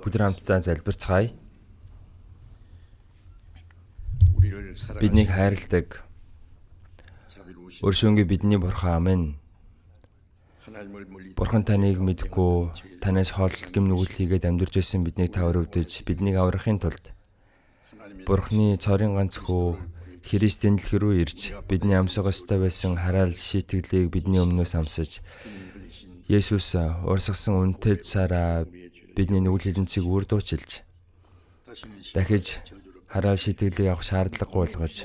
Бүгд хамтдаа залбирцгаая. Биднийг хайрладаг өршөөнгүй бидний Бурхан амин. Бурхан таныг мэдгүй, танаас хол гэм нүгэл хийгээд амьдарч байсан биднийг та өрөвдөж, биднийг аврахын тулд Бурханы цорын ганц хүү Христийн дэлхий рүү ирж, бидний амсах ёстой байсан хараал шийтгэлийг бидний өмнөөс амсаж, Есүс урсгасан үнэтэй цаараа бидний нүгэл хэлэнцгийг үрдуучилж, дахиж хараал шийтгэлийг авах шаардлагагүй болгож,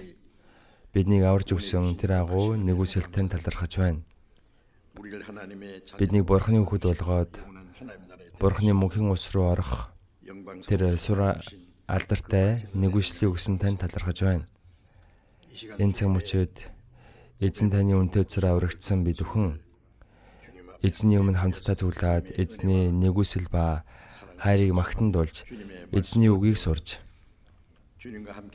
биднийг аварж өгсөн тэр агуу нэгүсэлтэн талархаж байна. Биднийг Бурханы хүүхэд болгоод Бурханы мөнхийн ус руу орох тэр сур алдартай нэгүслийг өгсөн тань талархаж байна. Энэ цаг мөчид эзэн таны үнэтэй цараа аврагдсан бид бүхэн эзний өмнө хамтдаа зүглээд эзний нэгүсэл ба хайрыг магтандуулж, эзний үгийг сурж,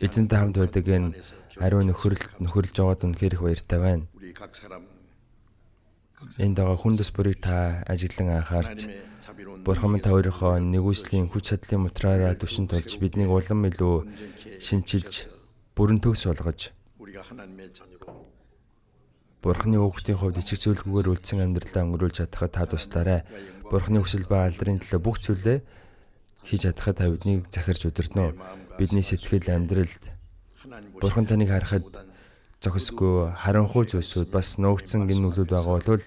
эзэнтэй хамт байдаг энэ ариун нөхөрлж байгаад үнэхээр их баяртай байна. Энд байгаа хүндэс бүрийг та ажиглан анхаарч, Бурхан минь та өөрийнхөө нэгүслийн хүч чадлын материалаа түшин тулж, биднийг улам илүү шинчилж, бүрэн төгс болгож, Бурханы хүүхдийн хувьд ичиг зүйлгүйгээр үлдсэн амьдралаа өнгөрүүлж чадхад та туслаарай. Бурханы хүсэл ба алдрын төлөө бүх зүйлээ хийж чадхад та биднийг захирч удирдно. Бидний сэтгэл амьдралд Бурхан таныг харахад зохисгүй харанхуй зүйлсүүд бас нуугдсан гин нүглүүд байгаа бол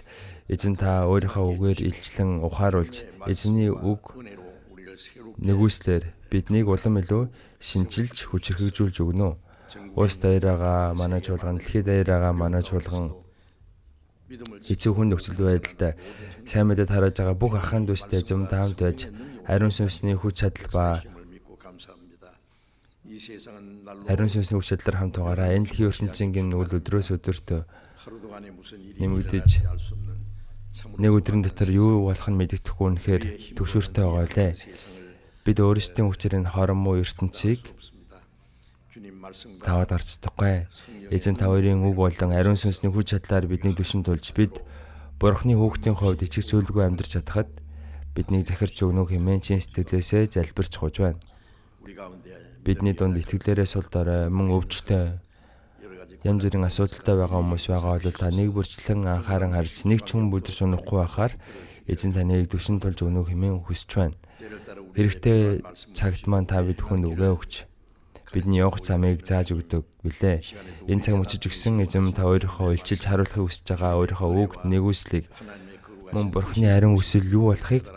эзэн та өөрийнхөө үгээр илчлэн ухааруулж, эзний үг нэгүслэр биднийг улам илүү шинчилж хүчрхэгжүүлж өгнө. Улс даяараа манай чуулган, дэлхийд даяараа манай чуулган хэцүү хүн нөхцөл байдалд сайн мэдээд хараж байгаа бүх ахын дүүстэй зэмд хамт байж, ариун сүнсний хүч чадал ба ариун сүнсний хүч чадлаар хамт байгаараа энэ дэлхийн ертөнцийн гин нүгэл өдрөөс өдөрт нэмэгдэж, нэг өдрийн дотор юу болох нь мэддэхгүй үнэхээр төгшөөртэй байгаа лээ. Бид өөрсдийн хүчээр энэ хорон муу ертөнцийг таваад гарч чадахгүй. Эзэн та хоёрын үг болон ариун сүнсний хүч чадлаар биднийг түшин тулж, бид Бурханы хүүхдийн хувьд ичиг зүйлгүй амьдарч чадхад биднийг захирч өгнө хэмээн чин сэтгэлээсээ залбирч гуйж байна. Бидний дунд итгэлээрээ сул дорой, мөн өвчтөй, янз бүрийн асуудалтай байгаа хүмүүс байгаа бол та нэг бүрчлэн анхааран харж, нэг ч хүн бүдэрч унахгүй байхаар эзэн таныг түшин тулж өгнө хэмээн хүсэж байна. Хэрэгтэй цагт маань та бид бүхэнд үгээ өгч, бидний явах замыг зааж өгдөг билээ. Энэ цаг мөчиж өгсөн эзэм та өөрийнхөө илчилж харуулахыг хүсэж байгаа өөрийнхөө үг нэгүслийг, мөн Бурханы ариун хүсэл юу болохыг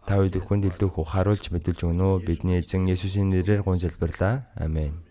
та бид бүхэнд илүү их ухааруулж мэдүүлж өгнө. Бидний эзэн Есүсийн нэрээр гун залбирлаа. Амен.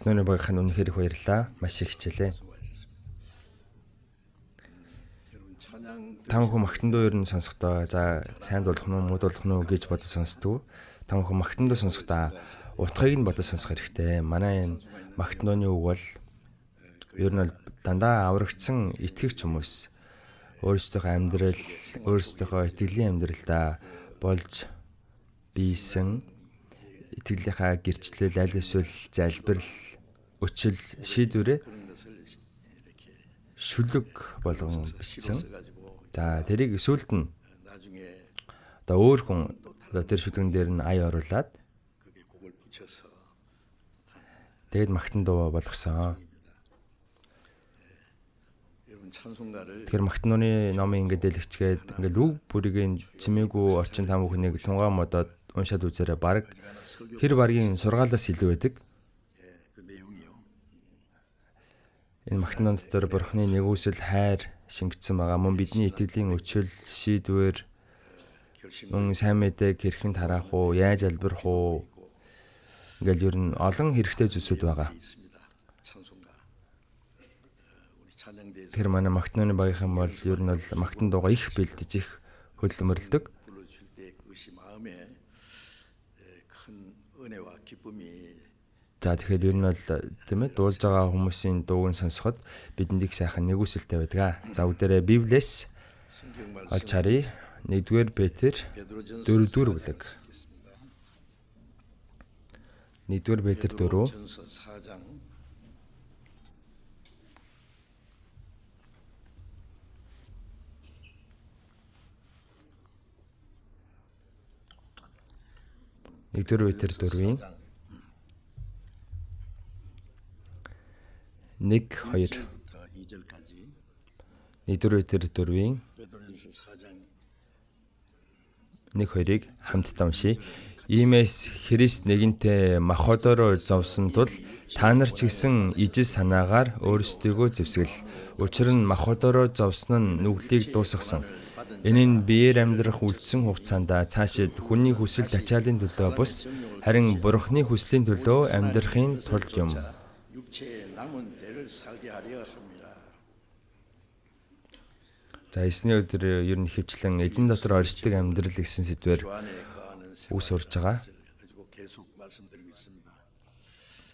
Магднууны багийнхан үнэхээр их баярлалаа. Маш их хичээлээ. Тамхан магтандуу ер нь сонсохдоо за сайн дуулах нь муу дуулах нь гэж бодож сонсдог. Тамхан магтандуу сонсохдоо утгыг нь бодож сонсох хэрэгтэй. Манай энэ магтнууны үг бол ер нь дандаа аврагдсан итгэгч хүмүүс өөрсдийнхөө амьдрал, өөрсдийнхөө итгэлийн амьдралдаа болж бийсэн итгэлийнхаа гэрчлэл, аль эсвэл залбирал, өчил, шийдвэрээ шүлэг болгон бичсэн. За тэрийг сүүлд нь одоо өөр хүн тэр шүлгэн дээр нь ая оруулаад тэгээд магтан дуу болгосон. Тэгэхээр магтнууны номын ингээд дэлгэцгээд ингээд үг бүрийн чимээгүй орчин там бүхнийг тунгаан модоод уншаад үзээрэй. Бараг хэр баргийн сургаалаас илүү байдаг. Энэ магтнуун дотор Бурхны нэгүсэл хайр шингэсэн байгаа. Мөн бидний итгэлийн өчил, шийдвэр, мөн сайн мэдээг хэрхэн тараах уу, яаж залбирах уу ингээл ер нь олон хэрэгтэй зүйлсүүд байгаа. Тэр манай магтнууны багийнхан бол ер нь бол магтан дуугаа их бэлдэж их хөдөлмөрлөдөг. За тэгэхээр ер нь бол тийм ээ дуулж байгаа хүмүүсийн дууг сонсоход бидэнд их сайхан нэгүсэлтэй байдаг. За бүгдээрээ Библиэс олж харъя. 1-р Петр 4-р бүлэг. 1-р Петр 4 1-р Петр 4-ийн 1-2 1-р Петр 4-ийн 1-2-ыг хамтдаа уншийе. Иймээс Христ нэгэнтээ махбодороо зовсон тул та нар ч гэсэн ижил санаагаар өөрсдийгөө зэвсгэл. Учир нь махбодороо зовсон нь нүглийг дуусгасан. Энэ нь биеэр амьдрах үлдсэн хугацаанд цаашид хүний хүсэл тачаалын төлөө бус харин Бурхны хүслийн төлөө амьдрахын тулд юм. За эсний өдөр ер нь хөвчлэн эзэн дотор оршдог амьдрал гэсэн сэдвээр үс урж байгаа.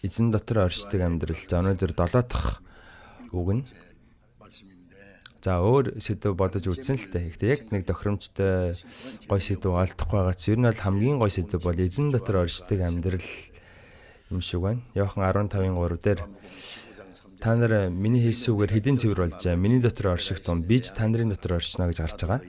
Эзэн дотор оршдог амьдрал. За өнөөдөр 7 дахь үг нь. За өөр сэдв бодож үзсэн л дээ. Гэхдээ яг нэг тохиромжтой гой сэдв олдохгүй байгаа ч ер нь бол хамгийн гой сэдв бол эзэн дотор оршдог амьдрал юм шиг байна. Иохан 15:3 дээр та нар миний хэлсэн үгээр хэдийн цэвэр болж миний дотор орших тун би ч та нарын дотор оршино гэж гарч байгаа.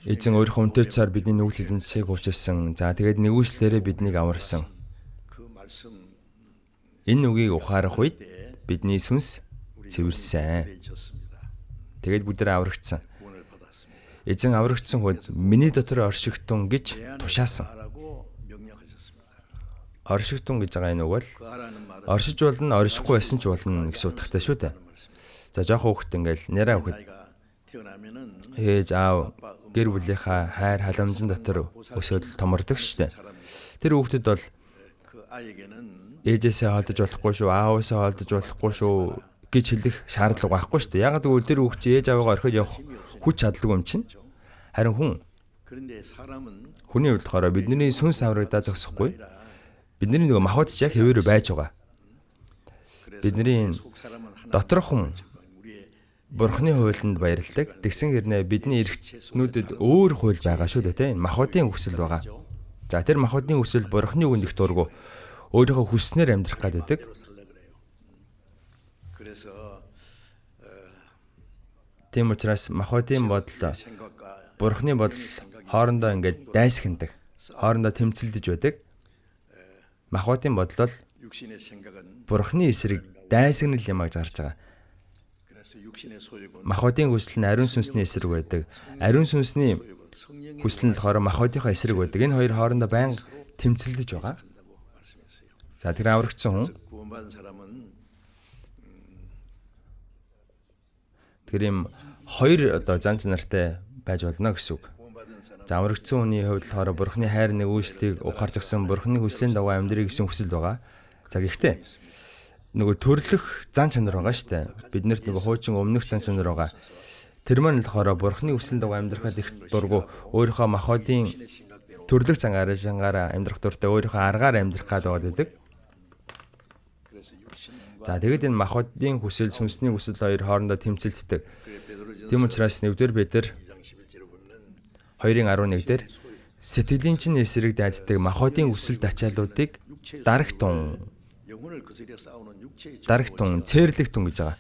Эзэн өөрийнхөө үнэтэй цаар бидний нүгэл хэлэнцгийг уучилсан. За тэгээд нэгүслээрээ биднийг аварсан. Энэ үгийг ухаарах үед бидний сүнс цэвэрсэн. Тэгээд бүгдээ аврагдсан. Эзэн аврагдсан хойд миний дотор оршигтун гэж тушаасан. Оршигтун гэж байгаа энэ үг бол оршиж болно, оршихгүй байсан ч болно гэсэн утгатай шүү дээ. За жоох хүүхэд ингээл нэраа хүүхэд ээж аав гэр бүлийнхаа хайр халамжин дотор өсөөл томордог шүү дээ. Тэр хүүхдэд бол ээжээсээ холдож болохгүй шүү, ааваасаа холдож болохгүй шүү гэж хэлэх шаардлага байхгүй шүү дээ. Ягаад гэвэл тэр хүүхд ээж аавгаа орхиж явах хүч чадлаггүй юм чинь. Харин хүний хувьд болохоор бидний сүнс аврагдаа зогсохгүй. Бидний нөгөө махбод ч яг хэвээр байж байгаа. Бидний доторхон Бурхны хуулинд баярладаг. Тэгсэн хэрнээ бидний эрхтнүүдэд өөр хууль байгаа шүү дээ, тийм. Махбодын хүсэл байгаа. За тэр махбодын хүсэл Бурхны үгэнд их дургу. Өөрийнхөө хүснээр амьдрах гэдэг. Тийм учраас махбодын бодол, Бурхны бодол хоорондоо ингээд дайсагнадаг. Хоорондоо тэмцэлдэж байдаг. Махбодын бодол бол Бурхны эсрэг дайсагнал юм гэж гарч байгаа. Махбодын хүсэл нь ариун сүнсний эсрэг байдаг. Ариун сүнсний хүсэл нь болохоор махбодынхаа эсрэг байдаг. Энэ хоёр хоорондоо байнга тэмцэлдэж байгаа. За тэр аврагдсан хүн тэр юм хоёр одоо занц нартай байж болно гэсэн үг. За аврагдсан хүний хувьд болохоор Бурхны хайр нэгүслийг ухаарч гисэн Бурхны хүслийн дагуу амьдрыг гэсэн хүсэл байгаа. За гэхдээ нөгөө төрлөх зан чанар байгаа шүү дээ. Биднэрт нөгөө хуучин өмнөх зан чанар байгаа. Тэр маань болохоор Бурхны хүслийн дагуу амьдрахад их дургу өөрийнхөө махбодын төрлөх зангаар амьдрах дуртай өөрийнхөө аргаар амьдрах гэдэг. За тэгэд энэ махбодын хүсэл сүнсний хүсэл хоёр хоорондоо тэмцэлддэг. Тийм учраас 1-р Петр 2:11 дээр сэтгэлийн чинь эсрэг дайддаг махбодын хүсэл ачааллуудыг дарагтун цээрлэх тун гэж байгаа.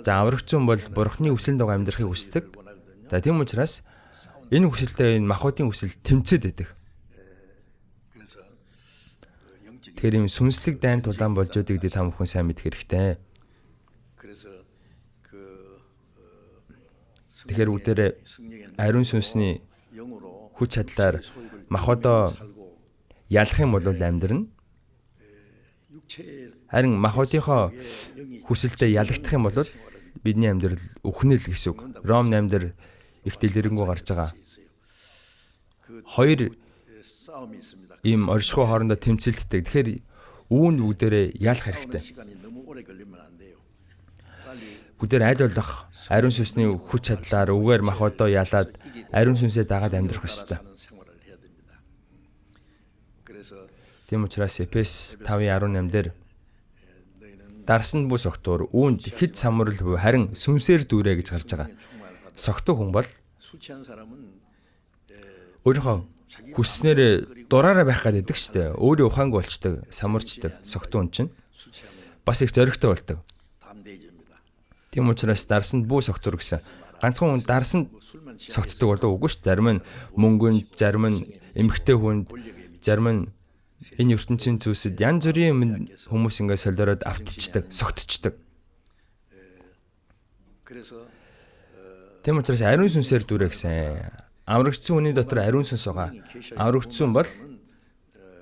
За аврагчсан бол Бурхны хүслийн дагуу амьдрахыг хүсдэг. За тийм учраас энэ хүсэлтэй энэ махбодын хүсэл тэмцээд байдаг. Тэгэхээр юм сүнслэг дайн тулаан болж байгаа гэдгийг та бүхэн сайн мэдэх хэрэгтэй. Тэгэхээр бүгдээрээ ариун сүнсний хүч чадлаар махбодоо ялах юм бол амьдрна. Харин махбодынхоо хүсэлтэд ялагдах юм бол бидний амьдрал үхнэл гэсэн үг. Ром 8 дээр их дэлгэрэнгүй гарч байгаа. Хоёр ийм оршихуй хоорондоо тэмцэлддэг. Тэгэхээр үүнд бүгдээрээ ялах хэрэгтэй. Бүгдээр аль болох ариун сүнсний хүч чадлаар үгээр махбодоо ялаад ариун сүнсээ дагаад амьдрах ёстой. Тийм учраас Эфес 5:18 дээр дарсан бүс огтур үүнд хэд самрал буй харин сүнсээр дүүрэ гэж гарч байгаа. Согтуу хүн бол өөрийнхөө хүснээр дураараа байх гэдэг шүү дээ. Өөрийн ухаанг болчдөг, самарчдаг согтуу хүн чинь бас их зоригтой болдог. Тийм учраас дарсанд бүү согтур гэсэн. Ганцхан хүн дарсанд согтдог болов үгүй шүү. Зарим нь мөнгөнд, зарим нь эмгтэй хүнд, зарим нь энэ ертөнцийн зүйлсэд янз бүрийн хүмүүс ингээд солиороод автчихдаг, согтчихдаг. Тийм учраас ариун сүнсээр дүүрэ гэсэн. Аврагдсан хүний дотор ариун сүнс байгаа. Аврагдсан бол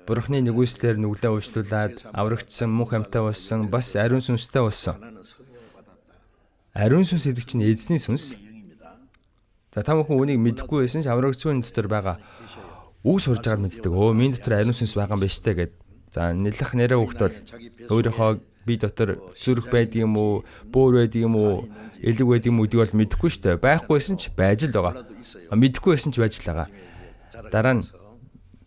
Бурхны нэгүслээр нүглээ уучлуулад аврагдсан мөнх амьтаа болсон, бас ариун сүнстэй болсон. Ариун сүнс гэдэг чинь эзний сүнс. За та бүхэн үнийг мэдэхгүй байсан ч аврагдсан хүний дотор байгаа үг сурж байгаад мэддэг. Миний дотор ариун сүнс байгаа юм байна штэ гэд. За нэлэх нэрээ хөхт бол өөрийнхөө би дотор зүрх байдаг юм уу, бөөр байдаг юм уу, элэг байдаг юм уу гэдгийг бол мэдэхгүй штэ. Байхгүйсэн ч байж л байгаа. Мэдэхгүй байсан ч байж л байгаа. Дараа нь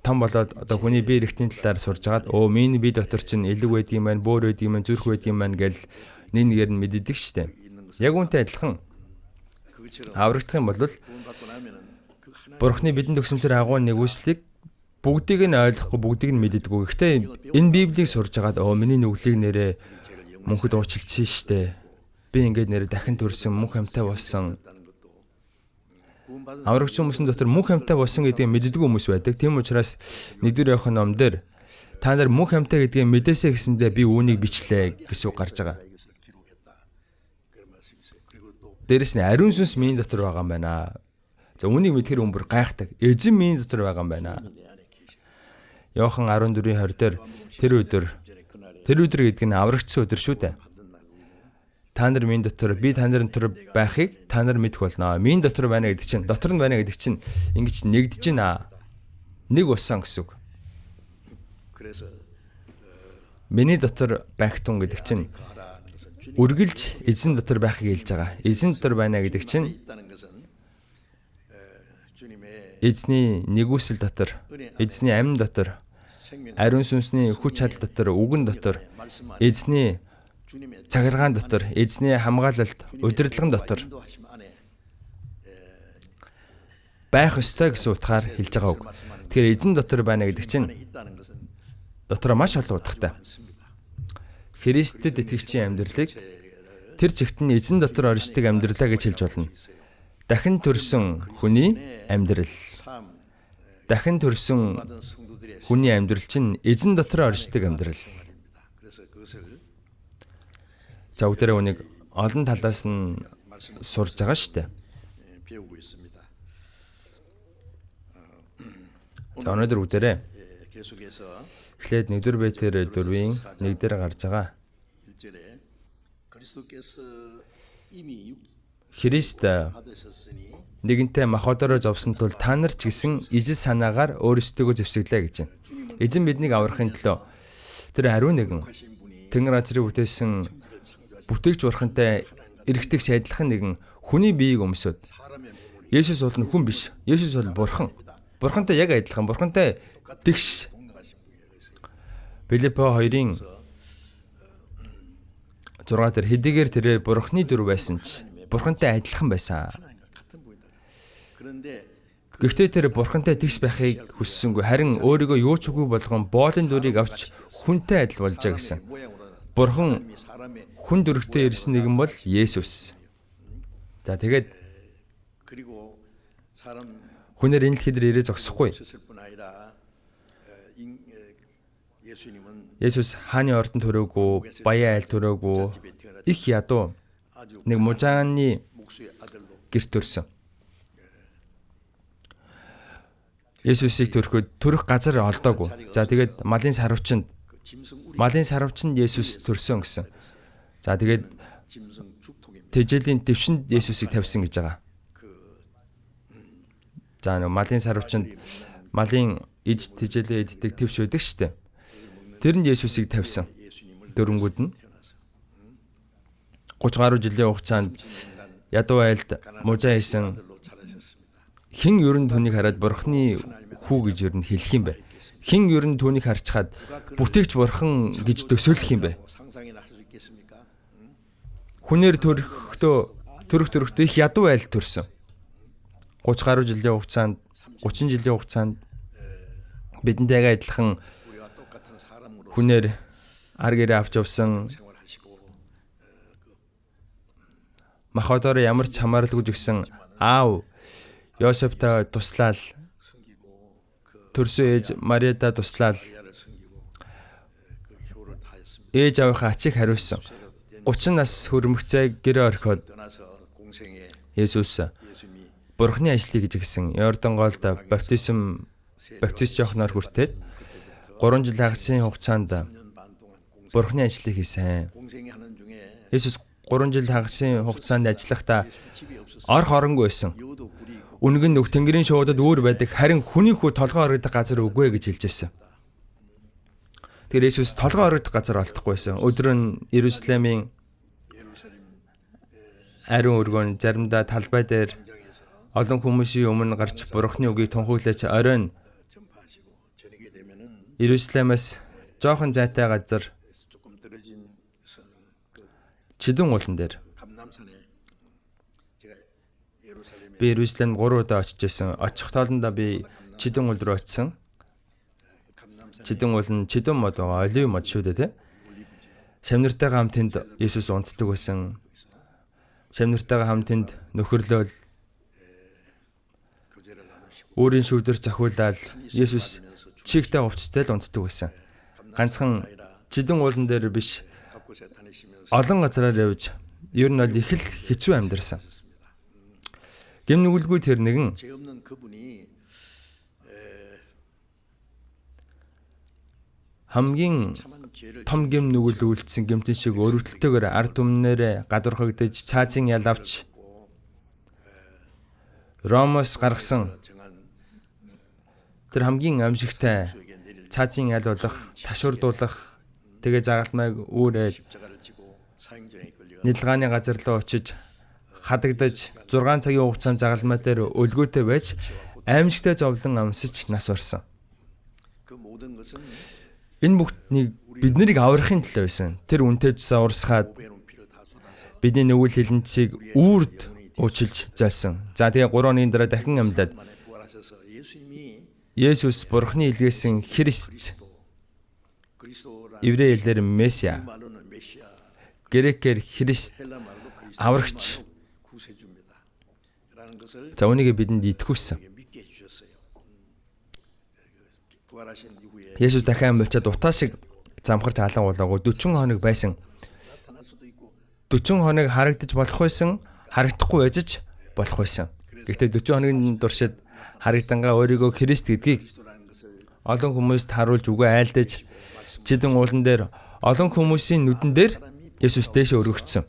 том болоод одоо хүний бие эрхтний талаар сурж агаад миний бие дотор чинь элэг байдаг юм байна, бөөр байдаг юм байна, зүрх байдаг юм байна гэл нэг нэгээр нь мэддэг штэ. Яг үүнтэй адилхан аврагдах юм бол Бурхны бидэнд өгсөн тэр агуу нэгүслийг бүгдийг нь ойлгохгүй, бүгдийг нь мэддэггүй. Гэхдээ энэ Библийг сурж агаад миний нүглийг нэрээ мөнхөд уучлалцсан штэ. Би ингээд нэрээ дахин төрсөн, мөнх амьтаа болсон. Аврагдсан хүмүүсийн дотор мөнх амьтаа болсон гэдгийг мэддэггүй хүмүүс байдаг. Тийм учраас 1-р Иохан ном дээр та нар мөнх амьтаа гэдгийг мэдээсэй гэсэндээ би үүнийг бичлээ гэсэн үг гарч байгаа. Дээрэс нь ариун сүнс миний дотор байгаа юм байна. За үүнийг мэдхээр өмбөр гайхдаг. Эзэн миний дотор байгаа юм байна. Иохан 14:20 дээр тэр өдөр гэдэг нь аврагдсан өдөр шүү дээ. Та нар миний дотор, би та нарын дотор байхыг та нар мэдэх болно. Миний дотор байна гэдэг чинь, дотор нь байна гэдэг чинь ингэж нэгдэж байна. Нэг болсон гэсэн үг. Миний дотор байх тун гэдэг чинь үргэлж эзэн дотор байхыг хэлж байгаа. Эзэн дотор байна гэдэг чинь эзний нэгүсэл дотор, эзний амин дотор, ариун сүнсний хүч чадал дотор, үгэн дотор, эзний цагиргаан дотор, эзний хамгаалалт, удирдлагын дотор байх ёстой гэсэн утгаар хэлж байгаа үг. Тэгэхээр эзэн дотор байна гэдэг чинь дотроо маш олон утгатай. Христэд итгэгчийн амьдралыг тэр чигт нь эзэн дотор оршдог амьдралаа гэж хэлж болно. Дахин төрсөн хүний амьдрал. Дахин төрсөн хүний амьдрал чинь эзэн дотор оршдог амьдрал. За бүгдээрээ үнийг олон талаас нь сурж байгаа шүү дээ. За өнөөдөр бүгдээрээ эхлээд 1-р Петр 4-ийн 1 дээр гарч байгаа. Христ нэгэнтээ махбодороо зовсон тул та нар ч гэсэн ижил санаагаар өөрсдөө зэвсэглээ гэж байна. Эзэн биднийг аврахын төлөө тэр ариун нэгэн Тэнгэр газрыг бүтээсэн бүтээгч бурхантай эргэтгэж адилхан нэгэн хүний биеийг өмсөд. Есүс бол хүн биш. Есүс бол бурхан. Бурхантай яг адилхан. Бурхантай тэгш. Филиппо 2-ын 6 дээр хэдийгээр тэрээр бурхны дүр байсан ч бурхантай адилхан байсан. Гэхдээ тэр бурхантай тэгш байхыг хүссэнгүй. Харин өөрийгөө юу ч үгүй болгон боолын дүрийг авч хүнтэй адил болжээ гэсэн. Бурхан хүн дүрэгтэй ирсэн нэгэн бол Есүс. За тэгээд хүнээр энэ дэлхийд ирээ зогсохгүй. Есүс хааны ордон төрөөгүй, баян айл төрөөгүй, их ядуу нэг мужааны гэрт төрсөн. Есүсийг төрөх газар олдоогүй. За тэгээд малын сарвчанд Есүс төрсөн гэсэн. За тэгээд тэжээлийн дэвшинд Есүсийг тавьсан гэж байгаа. За малын сарвчанд малын эд тэжээлээ эддэг твш байдаг шүү дээ. Тэрэнд Есүсийг тавьсан. Дөрөнгүүд нь 30 гаруй жилийн хугацаанд ядуу айлд мужаа хийсэн хэн ерөн түүнийг хараад бурхны хүү гэж ер нь хэлэх юм бэ? Хэн ер нь түүнийг харчхаад бүтээгч бурхан гэж төсөөлөх юм бэ? Хүнээр төрөхдөө их ядуу айл төрсөн. 30 гаруй жилийн хугацаанд 30 жилийн хугацаанд бидэнтэйгээ адилхан хүнээр ар гэрээ авч явсан. Махбодороо ямар ч хамааралгүй гисэн аав Йосефтай туслаад төрсөн ээж Мариада туслаад ээж аавынхаа ачийг хариулсан. 30 нас хүрэмгцээ гэрээ орхиод Есүс Бурхны ажлыг гэж гисэн Йордан голд баптист Иоханоор хүртээд 3 жил хагасын хугацаанд Бурхны ажлыг хийсэн. Есүс 3 жил хагасын хугацаанд ажиллахдаа ор хоронгүй байсан. Үнэг нь Тэнгэрийн шуудад өөр байдаг, харин хүний хүү толгой орогдох газар үгүй гэж хэлж байсан. Тэр Есүс толгой орогдох газар олдохгүй байсан. Өдөр нь Иерусалимын ариун өргөн заримдаа талбай дээр олон хүмүүсийн өмнө гарч Бурхны үгийг тунхаглаж оройн Иерусалимаас жоохон зайтай газар Чидүн уулан дээр би Иерусалимд 3 удаа очижсэн. Очих тоолондоо би Чидүн уул руу очисон. Чидүн уул нь Чидүн мод байгаа, олив мод шүү дээ, тэ. Шамнартайгаа хамт тэнд Есүс унтдаг байсан. Шамнартайгаа хамт тэнд нөхөрлөөл өөрийн шүүдэр зохиулаад Есүс чигтэй хувцастай л унтдаг байсан. Ганцхан Чидүн уулан дээр биш, олон газараар явж ер нь бол их л хэцүү амьдарсан. Гэм нүгэлгүй тэр нэгэн хамгийн том гэм нүгэл үйлдсэн гэмтэн шиг өрөвдөлтөөр ард түмнээр гадуурхагдаж цаазын ял авч Ромоос гаргасан тэр хамгийн амжигтай цаазын ял болох, ташуурдуулах, тэгээ загалмайг үүрээд нэлгааны газар руу очиж хадагдаж 6 цагийн хугацаанд загалмай дээр өлгөөтэй байж аимшигтай зовлон амсаж нас орсон. Энэ бүхнийг бид нарыг аврахын төлөө байсан. Тэр үнтэй цусаа урсгаад бидний нүгэл хилэнцгийг үрд уучилж зайлсан. За тэгээ 3 оны дараа дахин амьдаад Есүс Бурхны илгээсэн Христ, еврей хэлээр Месиа, грекээр Христ, аврагч. За үүнийг бидэнд итгүүлсэн. Есүс дахин амьлчаад утаа шиг замхарч алан болоогүй 40 хоног байсан. 40 хоног харагдаж болох байсан, харагдахгүй байж болох байсан. Гэхдээ 40 хоногийн туршид харагдангаа өөрийгөө Христ гэдгийг олон хүмүүст харуулж үгүй айлдаж Чидүн уулан дээр олон хүмүүсийн нүдэн дээр Есүс дэше өргөгдсөн.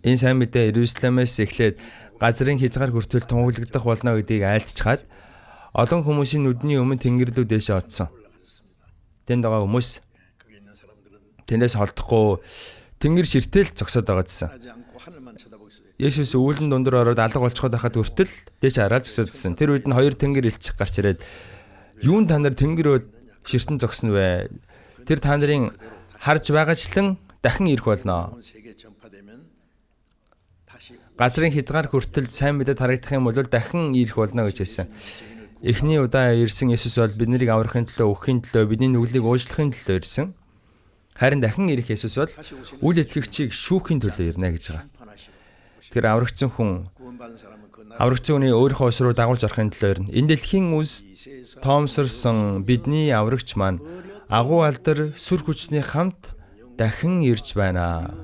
Энэ сайн мэдээ Иерусалимээс эхлээд газрын хязгаар хүртэл тунгаглагдах болно гэдгийг айлтчихад олон хүмүүсийн нүдний өмнө тэнгэр рүү дээшээ оцсон. Тэнд байгаа хүмүүс тэндээс холдохгүй тэнгэр ширтэл зогсоод байгаа гэсэн. Есүс үүлэн дундуур ороод алга болчиход байхад хүртэл дээш хараад зогсоодсэн. Тэр үед нь хоёр тэнгэр илчих гарч ирээд юун та нар тэнгэрөө ширтэн зогсно вэ? Тэр та нарын харж байгаачлан дахин ирэх болно. Газрын хязгаар хүртэл сайн мэдээд харагдах юм бол дахин ирэх болно гэж хэлсэн. Эхний удаа ирсэн Есүс бол биднийг аврахын төлөө, өгөхийн төлөө, бидний нүглийг уучлахын төлөө ирсэн. Харин дахин ирэх Есүс бол үл итгэгчийг шүүхийн төлөө ирнэ гэж байгаа. Тэр аврагдсан хүний өөрийнхөө ус руу дагуулж орохын төлөө ирнэ. Энэ дэлхийн үс тоомсорсон бидний аврагч маань агуу алдар сүр хүчний хамт дахин ирж байна.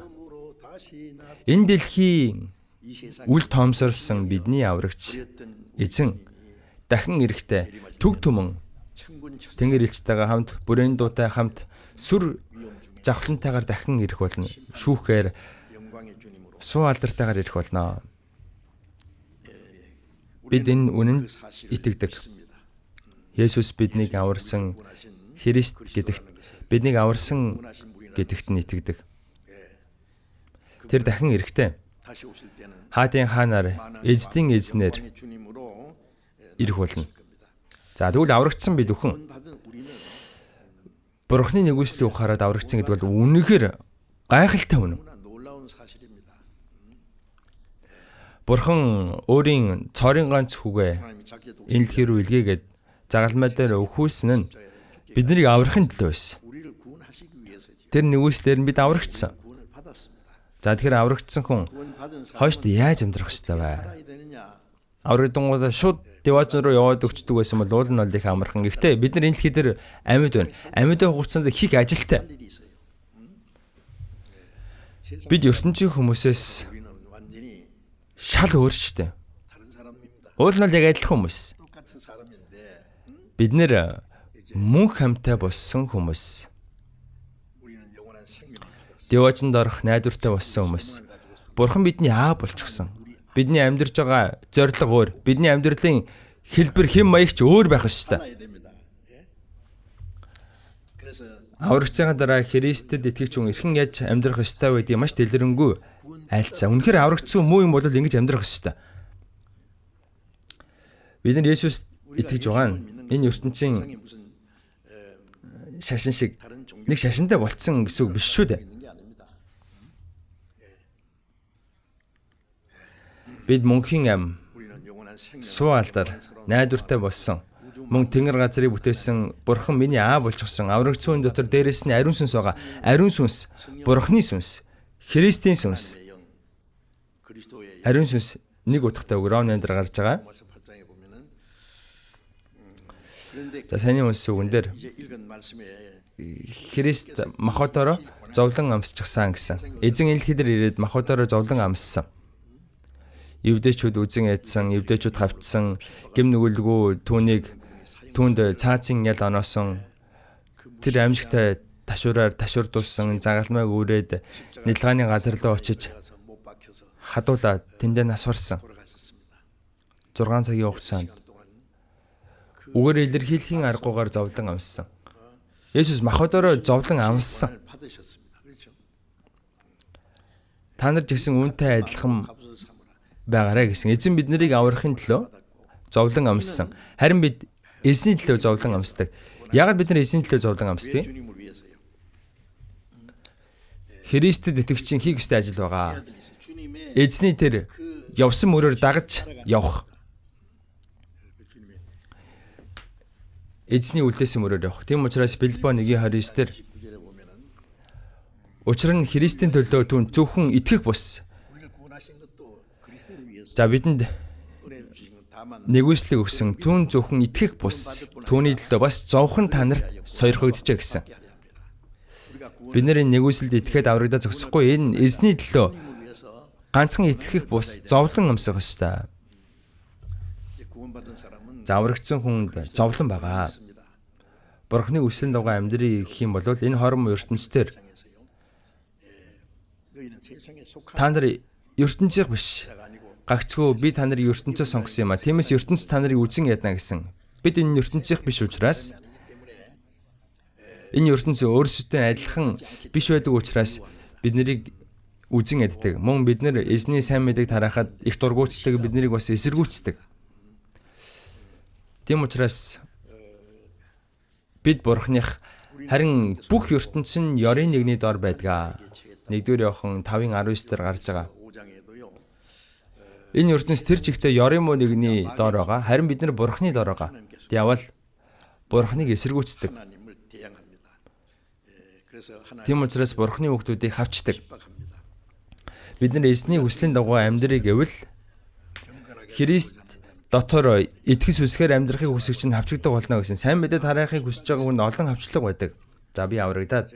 Энэ дэлхийн үл тоомсорсон бидний аврагч эзэн дахин ирэхдээ төг түмэн тэнгэр элчтэйгээ хамт бүрээн дуутай хамт сүр завхлантайгаар дахин ирэх болно. Шүүхээр суу алдартайгаар ирэх болно. Бид энэ үнэнд итгэдэг. Есүс биднийг аварсан Христ гэдэгт биднийг аварсан гэдэгт нь итгэдэг. Тэр дахин ирэхдээ хаадын хаанаар эзэдийн эзнэр ирэх болно. За тэгвэл аврагдсан бид өхөн Бурхны нэгүслийг ухаарад аврагдсан гэдэг бол үнэхээр гайхалтай үнэн. Бурхан өөрийн цорын ганц хүүгээ энэ дэлхий рүү илгээгээд загалмай дээр өхүүлсэн нь биднийг аврахын төлөө байсан. Тэр нэгүслээр нь бид аврагдсан. За тэгэхээр аврагдсан хүн хойшд яаж амьдрах ёстой вэ? Аврагдангуудаа шууд девац руу яваад өгчдөг байсан бол уул нь бол их амархан. Гэхдээ бид нар энэ дэлхий дээр амьд байна. Амьдаа хугацаанд их ажилтай. Бид ертөнцийн хүмүүсээс шал өөр шүү дээ. Уул нь яг адилхан хүмүүс. Бид нэр мөнх хамтай болсон хүмүүс. Девачнд орох найдвартай болсон хүмүүс. Бурхан бидний аав болчихсон. Бидний амьдарч байгаа зорилго өөр. Бидний амьдралын хэлбэр хэм маягч өөр байх ёстой. Аврагдсаны дараа Христэд итгэгч хүн эрхэн яаж амьдрах ёстой вэ гэдгийг маш дэлгэрэнгүй айлцсан. Үнэхээр аврагдсан муу юм бол ингэж амьдрах ёстой. Бид нар Есүс итгэж байгаа нь энэ ертөнцийн шашин шиг нэг шашинтай болцсон гэсэн үг биш шүү дээ. Бид мөнхийн ам, суу алдар, найдвартай болсон. Мөн тэнгэр газрыг бүтээсэн Бурхан миний аав болчихсон. Аврагдсан дотор дээрэс нь ариун сүнс байгаа. Ариун сүнс, Бурханы сүнс, Христийн сүнс. Ариун сүнс нэг утгатай үг Ромын дээр гарч байгаа. За саний үнс үгэн дээр Христ махбодороо зовлон амсчихсан гэсэн. Эзэн энэ дэлхий дээр ирээд махбодороо зовлон амссан. Евдэчүүд үзэн ядсан, евдэчүүд хавцсан, гэм нүгэлгүй түүнд цаазын ял оноосон. Тэр амжигтай ташуураар ташуурдуулсан, загалмайг үрээд нэлгааны газар руу очиж хадуулаад тэндээ нас барсан. 6 цагийн хугацаанд үгээр илэрхийлэхийн аргуугаар зовлон амссан. Есүс махбодороо зовлон амссан. Та нар ч гэсэн үүнтэй адилхан байгаарай гэсэн. Эзэн бид нарыг аврахын төлөө зовлон амссан. Харин бид эзний төлөө зовлон амсдаг. Яагаад бид нар эзний төлөө зовлон амсдаг? Христэд итгэгчийн хийх ёстой ажил байгаа. Эзний тэр явсан мөрөөр дагаж явах. Эзний үлдээсэн мөрөөр явах. Тийм учраас Филиппо 1:29 дээр учир нь Христийн төлөө түн зөвхөн итгэх бус. За бидэнд нэгүслийг өгсөн түн зөвхөн итгэх бус. Түүний төлөө бас зовхон та нарт сойрхогдчихэ гэсэн. Бид нарын нэгүсэлд итгэхэд аврагдаа зогсохгүй энэ эзний төлөө ганцхан итгэх бус зовлон амсах ёстой. Аврагдсан хүнд зовлон байгаа. Бурхны үсрэн дагуу амьдрий гэх юм бол энэ хором ертөнцийн та нар ертөнцийн биш. Гагцгүй би та нарыг ертөнцөөс сонгосон юм а. Тиймээс ертөнц та нарыг үзэн ядна гэсэн. Бид энэ ертөнцийн биш учраас энэ ертөнц өөрсдөө адилхан биш байдаг учраас бид нарыг үзэн яддаг. Мөн бид нар эзний сайн мэдээг тарахад их дургуутдаг, бид нарыг бас эсэргүүцдэг. Тийм учраас бид Бурханых харин бүх ертөнц нь ёрын нэгний дор байдаг. 1-р Иохан 5:19 дээр гарч байгаа. Энэ ертөнц тэр чигтээ ёрын муу нэгний дор байгаа. Харин бид нар Бурханы дор байгаа. Диавол Бурханыг эсэргүүцдэг. Тийм учраас Бурханы хүүхдүүдийг хавчдаг. Бид нар эзний хүслийн дагуу амьдрыг гэвэл Христ дотор итгэс үсгээр амьдрахыг хүсэж чинь хавчдаг болно гэсэн. Сайн мэдээ тараахыг хүсэж байгаа хүн олон хавчлаг байдаг. За би аврагдаад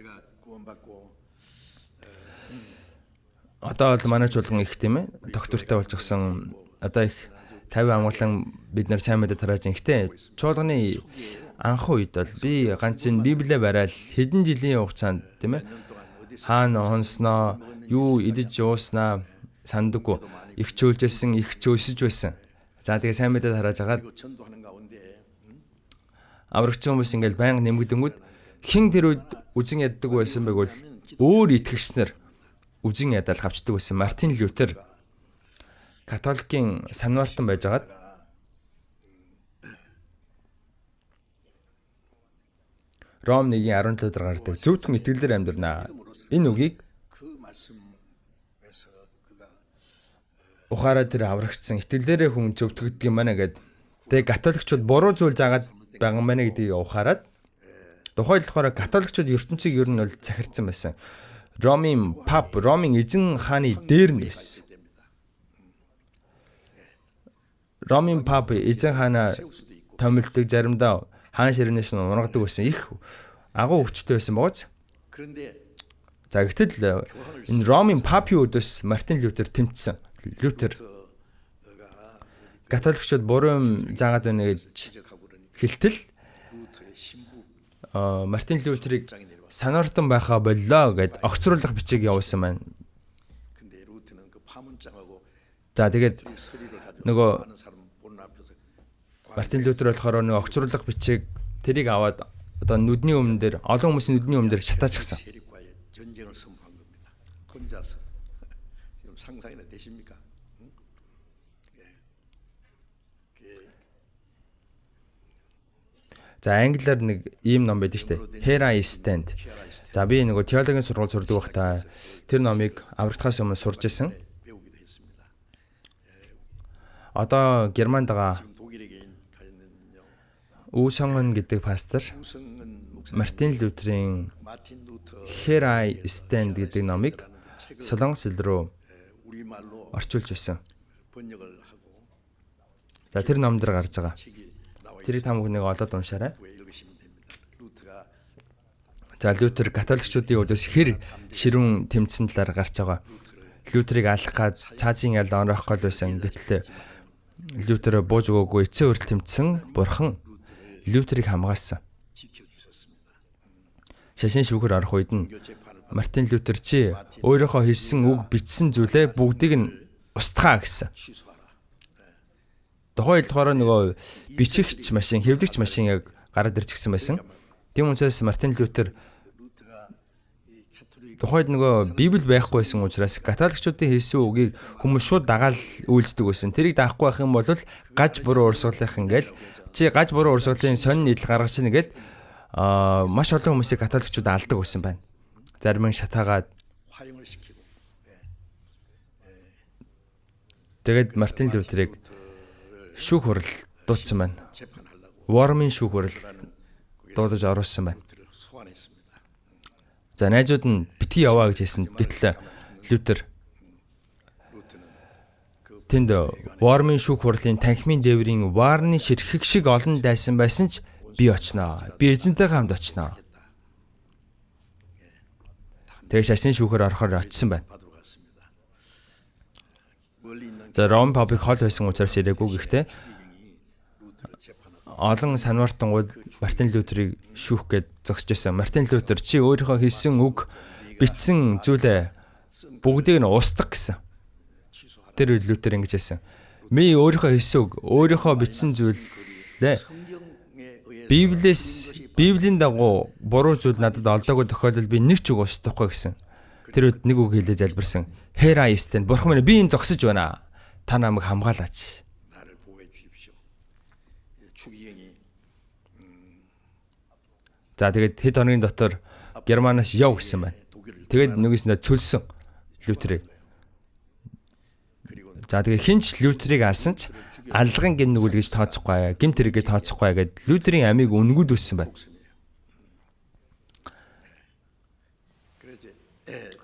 одоо бол манай чуулган их тийм ээ. Доктортой болж гисэн одоо их 50 амгалан бид нар сайн мэдээ тарааж ихтэй. Чуулганы анх үед бол би ганц энэ Библийг барайл хэдэн жилийн хугацаанд тийм ээ. Хаана онсноо, юу идэж ууснаа сандаггүй. Их чөөлжсэн, их чөөсөж байсан. За тэгээ сайн мэдээ тарааж агаад аврагчсан хүмүүс ингээл байнга нэмэгдэнгүүд хин тэр үед үзэн яддаг байсан байг бол өөр итгэгчнэр үзэн ядал хавчдаг байсан. Мартин Лютер католикийн санвартан байжгаад Ром 1:17 дээр гардаг. Зөвхөн итгэлээр амьдрнаа. Энэ үгийг ухаараа тэр аврагцсан итгэлээрээ хүн зөвтгөгдөг юм байна гэд. Тэгээ католикчууд буруу зүйл заагаад байгаа юм байна гэдгийг ухаарад тухайн болохоор католикчууд ертөнцийг ер нь бол захирцсан байсан. Ромын эзэн хааны дээр нь байсан. Ромын пап эзэн хаанаа томилдог, заримдаа хаан ширнээс нь унгадаг байсан. Их агуу хүчтэй байсан бооз. За гэтэл энэ Ромын папийн өдөөс Мартин Лютер тэмцсэн. Лютер католикчууд буруу юм заагаад байна гэж хэлтэл Мартин Лютерийг санаартан байхаа боллоо гэд огцруулах бичиг явуулсан байна. За тэгээд нөгөө Мартин Лютер болохоор нөгөө огцруулах бичиг тэрийг аваад одоо нүдний өмнө дээр олон хүмүүсийн нүдний өмнө дээр шатаачихсан. За англиар нэг ийм ном байдаг шүү дээ. Here I Stand. За би нөгөө теологийн сургууль сурдаг байхдаа тэр номыг аврагдахаас өмнө сурж байсан. Одоо Германд байгаа Усонгон гэдэг пастор Мартин Лютерийн Here I Stand гэдэг номыг Солонгос хэл рүү орчуулж байсан. За тэр ном дээр гарч байгаа. Тэрийг та бүхнийг олоод уншаарай. За Лютер католикчуудын өдөөс хэр ширүүн тэмцсэн талаар гарч байгаа. Лютерийг алах гад цаазын ял оноох гол байсан. Гэтэл Лютер бууж өгөөгүй эцсийн хүртэл тэмцсэн. Бурхан Лютерийг хамгаалсан. Шашин шүүхэр орох үед нь Мартин Лютер чи өөрийнхөө хэлсэн үг бичсэн зүйлээ бүгдийг нь устгаа гэсэн. Тухайн болохоор нөгөө бичихч машин, хэвлэгч машин яг гараад ирчихсэн байсан. Тийм учраас Мартин Лютер тухайд нөгөө Библи байхгүй байсан учраас католикчуудын хэлсэн үгийг хүмүүс шууд дагаал үйлддэг байсан. Тэрийг даахгүй байх юм бол гаж буруу урсгалынх ингээл чи гаж буруу урсгалын сонин нийтлэл гаргаж чинь гээд маш олон хүмүүсийг католикчууд алдаг байсан байна. Зарим нь шатаагаад тэгээд Мартин Лютерийг шүүх хурал дуудсан байна. Вормын шүүх хурал дуудаж оруулсан байна. За найзууд нь битгий яваа гэж хэлсэн. Гэтэл Лютер тэнд Вормын шүүх хурлын танхимын дээврийн варны ширхэг шиг олон дайсан байсан ч би очноо. Би эзэнтэйгээ хамт очноо. Тэгээ шашны шүүхээр орохоор очсон байна. За Ром папыг хол байсан учраас ирээгүй гэхдээ олон санвартангууд Мартин Лютерийг шүүх гээд зогсож байсан. Мартин Лютер чи өөрийнхөө хэлсэн үг бичсэн зүйлээ бүгдийг нь устгах гэсэн. Тэр үед Лютер ингэж хэлсэн. Би өөрийнхөө хэлсэн үг, өөрийнхөө бичсэн зүйлээ Библийн дагуу буруу зүйл надад олдоогүй тохиолдолд би нэг ч үг устдахгүй гэсэн. Тэр үед нэг үг хэлээ залбирсан. Хера истэн бурхан минь би энэ зогсож байна. Та намайг хамгаалаач. За тэгээд хэд хоногийн дотор Германаас яв гэсэн байна. Тэгээд нөгөөсөндөө цөлсөн Лютерийг. За тэгээд хинч Лютерийг алсан ч аллагын гин нүгэл гэж тооцохгүй, гимт хэрэггээ тооцохгүй гэд Лютерийн амийг үнгүүдүүлсэн байна.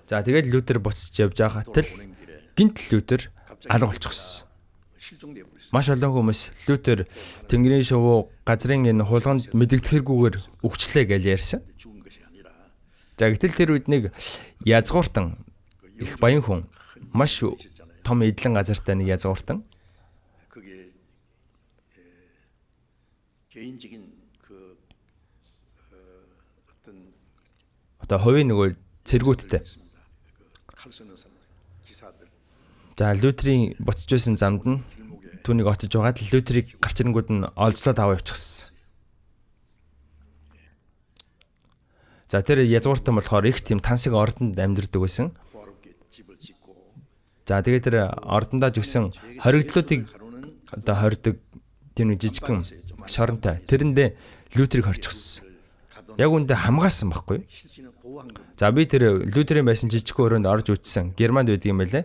За тэгээд Лютер буцаж явж байхад л гинт Лютер алга болчихсон. Маш олон хүмүүс Лютер Тэнгэрийн шувуу газрын энэ хулганд мэдэгдэхэргүйгээр өгчлээ гэж ярьсан. За гэтэл тэр үед нэг язгууртан их баян хүн маш том эдлэн газартай нэг язгууртан одоо хувийн нөгөө цэргүүттэй. За Лютерийн буцаж байсан замд нь түүнийг отож байгаад Лютерийг гарч ирэнгүүд нь олзлоод аваа явчихсан. За тэр язгууртан болохоор их тийм тансаг ордонд амьдардаг байсан. За тэгээд тэр ордондоо жигсэн хоригдлуудыг одоо хордог тийм нэг жижигхэн шоронтой. Тэрэндээ Лютерийг хорчихсон. Яг үүндээ хамгаалсан байхгүй. За би тэр Лютерийн байсан жижиг өрөөнд орж үтсэн. Германд байдаг юм байлаа.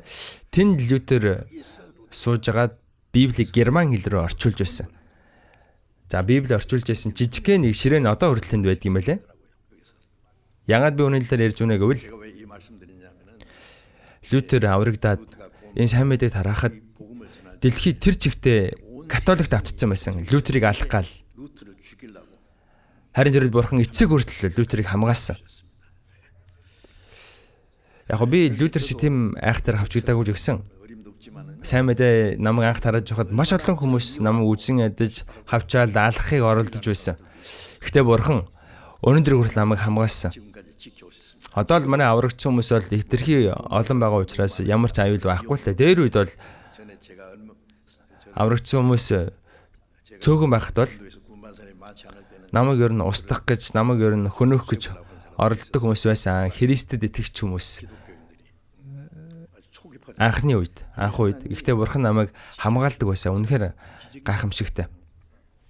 Тэнд Лютер суужгаад Библийг герман хэл рүү орчуулж байсан. За Библийг орчуулж байсан жижигхэн нэг ширээн одоо хүртэл тэнд байдаг юм байлаа. Яагаад би үүний талаар ярьж байна гэвэл Лютер аврагдаад энэ сайн мэдээг тараахад дэлхийд тэр чигтээ католикт автцсан байсан. Лютерийг алах гал. Харин тэр бурхан эцэг хүртэл Лютерийг хамгаалсан. Яг би Лютер шиг тийм айхтар хавчгдаагүй гэсэн. Сайн мэдээ намайг анх тараад жоход маш олон хүмүүс намайг үзэн ядаж хавчаал алахыг оролдож байсан. Гэхдээ бурхан өнөөдөр хүртэл намайг хамгаалсан. Одоо л манай аврагдсан хүмүүс бол хэтэрхий олон байгаа учраас ямар ч аюул байхгүй л та. Дээр үед бол аврагдсан хүмүүс цөөхөн байхад бол намайг ер нь устгах гэж, намайг ер нь хөнөөх гэж оролддог хүмүүс байсан. Христэд итгэгч хүмүүс. Анх үед. Гэхдээ бурхан намайг хамгаалдаг байсан. Үнэхээр гайхамшигтай.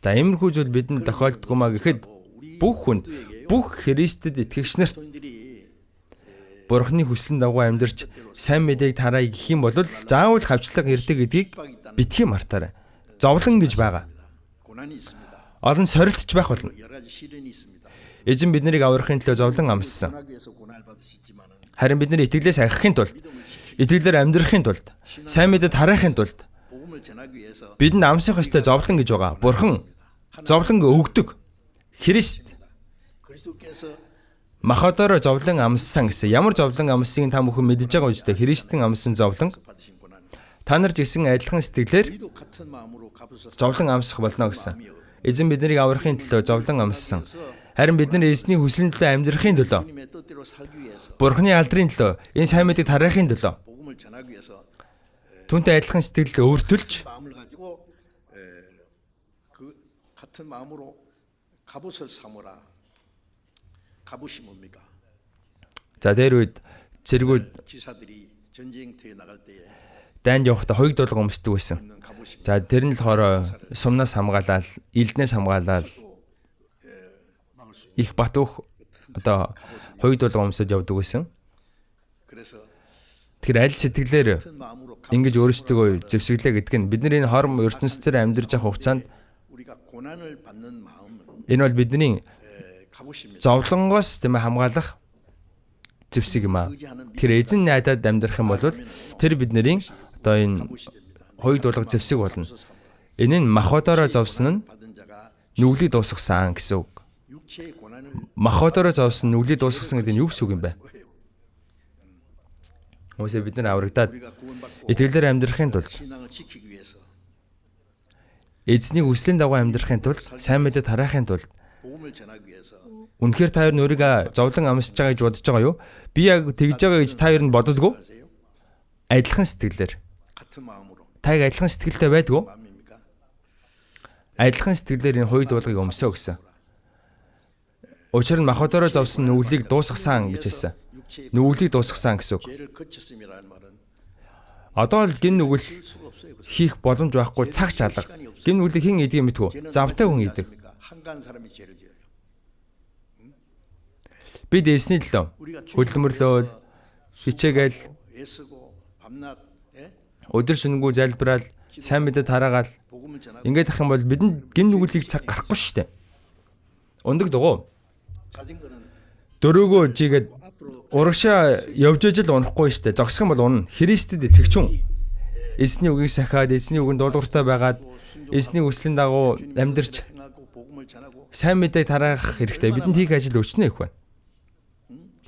За иймэрхүү зүйл бидэнд тохиолддог маа гэхэд бүх хүнд, бүх Христэд итгэгч нарт бурханы хүслийн дагуу амьдарч сайн мэдээг тараа гэх юм бол заавал хавчлага ирдэг гэдгийг битгий мартаарай. Зовлон гэж байгаа. Олон сорилтч байх болно. Эзэн биднийг аврахын төлөө зовлон амссан. Харин бидний итгэлээс ахихын тулд, итгэлээр амьдрахын тулд, сайн мэдээд хараахын тулд бидэнд амсах ёстой зовлон гэж байгаа. Бурхан зовлон өгдөг. Христ махадороо зовлон амссан гэсэн. Ямар зовлон амссыг та бүхэн мэдж байгаа үстэй. Христийн амссан зовлон. Та нар жигсэн адилхан сэтгэлээр зовлон амсах болно гэсэн. Эзэн биднийг аврахын төлөө зовлон амссан. Харин бид нар эзний хүслийн төлөө амьдрахын төлөө, бурханы алдрын төлөө, энэ сайн мэдээг тараахын төлөө түүнтэй адилхан сэтгэл өөртөлж за дээр үед цэргүүд дайнд явахдаа хоёуг дуулга өмсдөг байсан. За тэр нь болохоор сумнаас хамгаалаад, элднээс хамгаалаад их батуух одоо хоёуг дуулга өмсөд явдаг байсан. Тэгэхээр аль сэтгэлээр ингэж өөрсдөө зэвсэглээ гэдэг нь бидний энэ хорм ертөнцийн амьдарч явах хугацаанд энэ бол бидний зовлонгоос тийм хамгаалах зэвсэг юм аа. Тэр эзэн найдаад амьдрах юм бол тэр бидний одоо энэ хоёуг дуулга зэвсэг болно. Энэ нь махбодороо зовсон нь нүглийг дуусгасан гэсэн үг. Махбодороо зовсон нүглийг дуусгасан гэдэг нь юу гэсэн үг юм бэ? Хүмүүсээ бид нар аврагдаад итгэлээр амьдрахын тулд эзний хүслийн дагуу амьдрахын тулд сайн мэдээ тараахын тулд үнэхээр та хоёр өөрийгөө зовлон амсаж байгаа гэж бодож байгаа юу? Би яг тэгж байгаа гэж та хоёр нь боддоггүй? Адилхан сэтгэлээр Таг адилхан сэтгэлтэй байдгүй. Адилхан сэтгэлээр энэ хоёр дуулгыг өмсөө гэсэн. Учир нь махбодороо зовсон нүглийг дуусгасан гэж хэлсэн. Нүглийг дуусгасан гэсэн үг. Одоо л гин нүгэл хийх боломж байхгүй цаг чалга. Гин нүглийг хэн идэх юм мэдгүй. Завтай хүн идэг. Бид эсний төлөө хөдөлмөрлөө хичээгээл өдөр шөнөгүй залбирал сайн мэдээ тараагаал ингээд ах юм бол бидэнд гин нүглийг цаг гарахгүй шүү дээ. Ундаг дугуй. Дөрөөгөө жигээд урагшаа явж ижил унахгүй шүү дээ. Зогсох юм бол унна. Христэд итгэж хүн. Эсний үгийг сахиад, эсний үгэнд дуулууртай байгаад, эсний хүслийн дагуу амьдарч сайн мэдээг тараах хэрэгтэй. Бидэнд хийх ажил өчнөө их байна.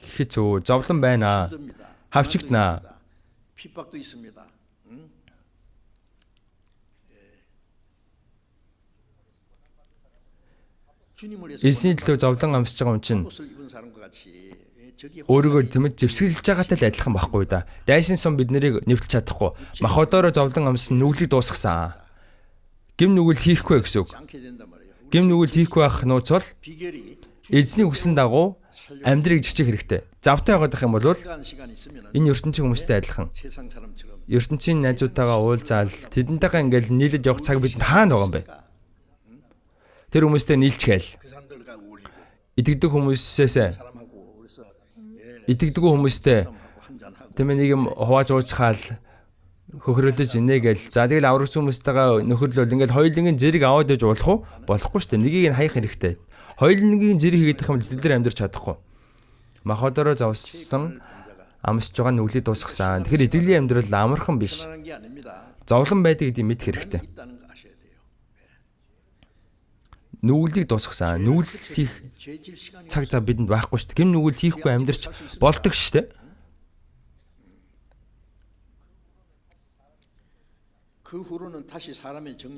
Гэхэд зөө зовлон байна. Хавчигднаа. Эсний төлөө зовлон амсж байгаа юм чинь өөрийгөө тэмээд зэвсгэлж байгаатай л адилхан байхгүй да. Дайсан сум бид нарыг нэвтэлж чадахгүй. Махбодороо зовлон амсан нүглийг дуусгасан. Гим нүгэл хийхгүй гэсэн үг. Гим нүгэл хийхгүй байх нууц бол эзний хүссэн дагуу амьдрыг жичих хэрэгтэй. Завтай байгаад байх юм бол энэ ертөнцийн хүмүүстэй адилхан. ертөнцийн найзуудтайгаа уулзаал тэдэнтэйгээ ингээл нийлж явах цаг бидэнд хаана байгаа юм бэ? Тэр хүмүүстэй нийлчихээл. Итгэдэг хүмүүстэй тэмээ нэг юм хувааж уучхаал хөхрөлдөж инегээл. За тэгэл аврагч хүмүүстэйгээ нөхөрлөл ингээл хоёулынгийн зэрэг аваад иж болох уу? Болохгүй шүү дээ. Нэгийг нь хаях хэрэгтэй. Хоёулынгийн зэрэг хийгдэх юм бол тэд нар амьдрч чадахгүй. Махбодороо зовсон амсж байгаа нүглийг дуусгасан. Тэгэхээр итгэлийн амьдрал амархан биш. Зовлон байдаг гэдгийг мэд хэрэгтэй. Нүглийг дуусгасан. Нүгэл хийх цаг зав бидэнд байхгүй шүү дээ. Гим нүгэл хийхгүй амьдрч болдог шүү дээ.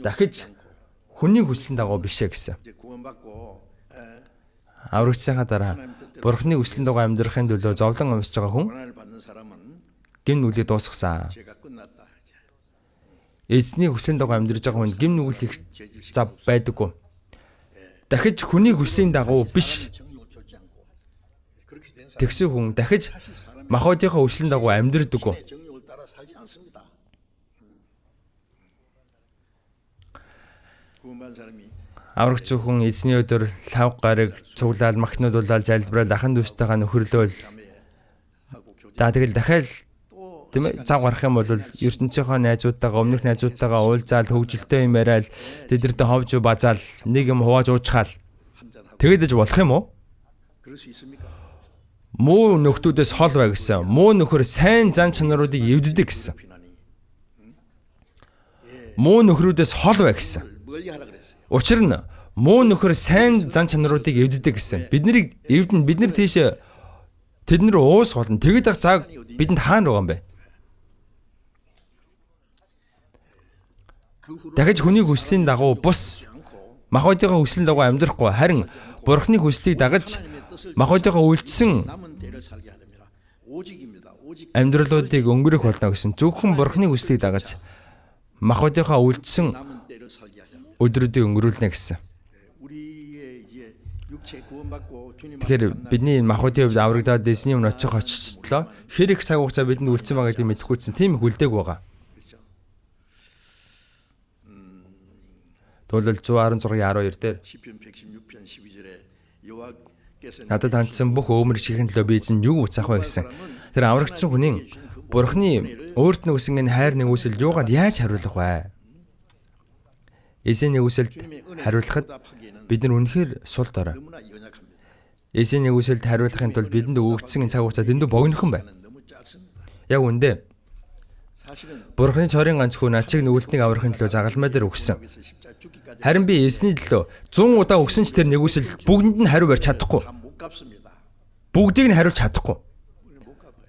Дахиж хүний хүслийн дагуу бишээ гэсэн. Аврагчсайхаа дараа Бурхны хүслийн дагуу амьдрахын төлөө зовлон амсж байгаа хүн гим нүглийг дуусгасан. Эзний хүслийн дагуу амьдрж байгаа хүн гим нүгэл их зав байдаггүй. Дахиж хүний хүслийн дагуу биш. Тэгсэн хүн дахиж махбодийнхаа хүслийн дагуу амьдрдаггүй. Аврагч хүн эзний өдөр лав гараг цуглаал махнууд улаал залбирал ахан дүүстэйгээ нөхөрлөөл. За тэгэл дахиад тийм ээ цав гарах юм бол ертөнцийнхөө найзуудтайгаа өмнөх найзуудтайгаа уулзаал хөвгөлтэй юм яриад тэдэртээ ховж базаал нэг юм хувааж уучхаал. Тэгээд иж болох юм уу? Муу нөхдүүдээс хол бай гэсэн. Муу нөхөр сайн зан чанаруудыг эвддэг гэсэн. Муу нөхрүүдээс хол бай гэсэн. Учир нь муу нөхөр сайн зан чанаруудыг эвддэг гэсэн. Биднийг эвдэн бид нар тийш тэд нар уус болно. Тэгэд ах цаг бидэнд хаана байгаа юм бэ? Дахиж хүний хүслийн дагуу бус махбодийнхаа хүслийн дагуу амьдрахгүй харин Бурхны хүслийг дагаж махбодийнхаа үйлдэлсэн амьдралуудыг өнгөрөх болно гэсэн. Зөвхөн Бурхны хүслийг дагаж махбодийнхаа үйлдэлсэн өдрүүдийг өнгөрүүлнэ гэсэн. Тэгэхээр бидний махбодын хувьд аврагдаад эзний өмнө очих очтлоо хэр их цаг хугацаа бидэнд үлдсэн байгаа гэдгийг мэдэхгүйсэн тийм их үлдээг байгаа. Төлөв 116:12 дээр надад хандсан бүх өөмөр чихэн төлөө би эзэн юу уцаах вэ гэсэн. Тэр аврагдсан хүнийн Бурхны өөрт нь өгсөн энэ хайр нэгүсэлд юугаар яаж хариулах вэ? Эзэн нэгүсэлд хариулахад бид нар үнэхээр сул дорой. Эзэн нэгүсэлд хариулахын тулд бидэнд өгөгдсөн цаг хугацаа дэндүү богинохон байна. Яг үндэ Бурхны цорын ганц хүн ачиг нүгэлтнийг аврахын төлөө загалмай дээр өгсөн. Харин би эзний төлөө 100 удаа өгсөн ч тэр нэгүсэл бүгдэнд нь хариу барьж чадахгүй. Бүгдийг нь хариулж чадахгүй.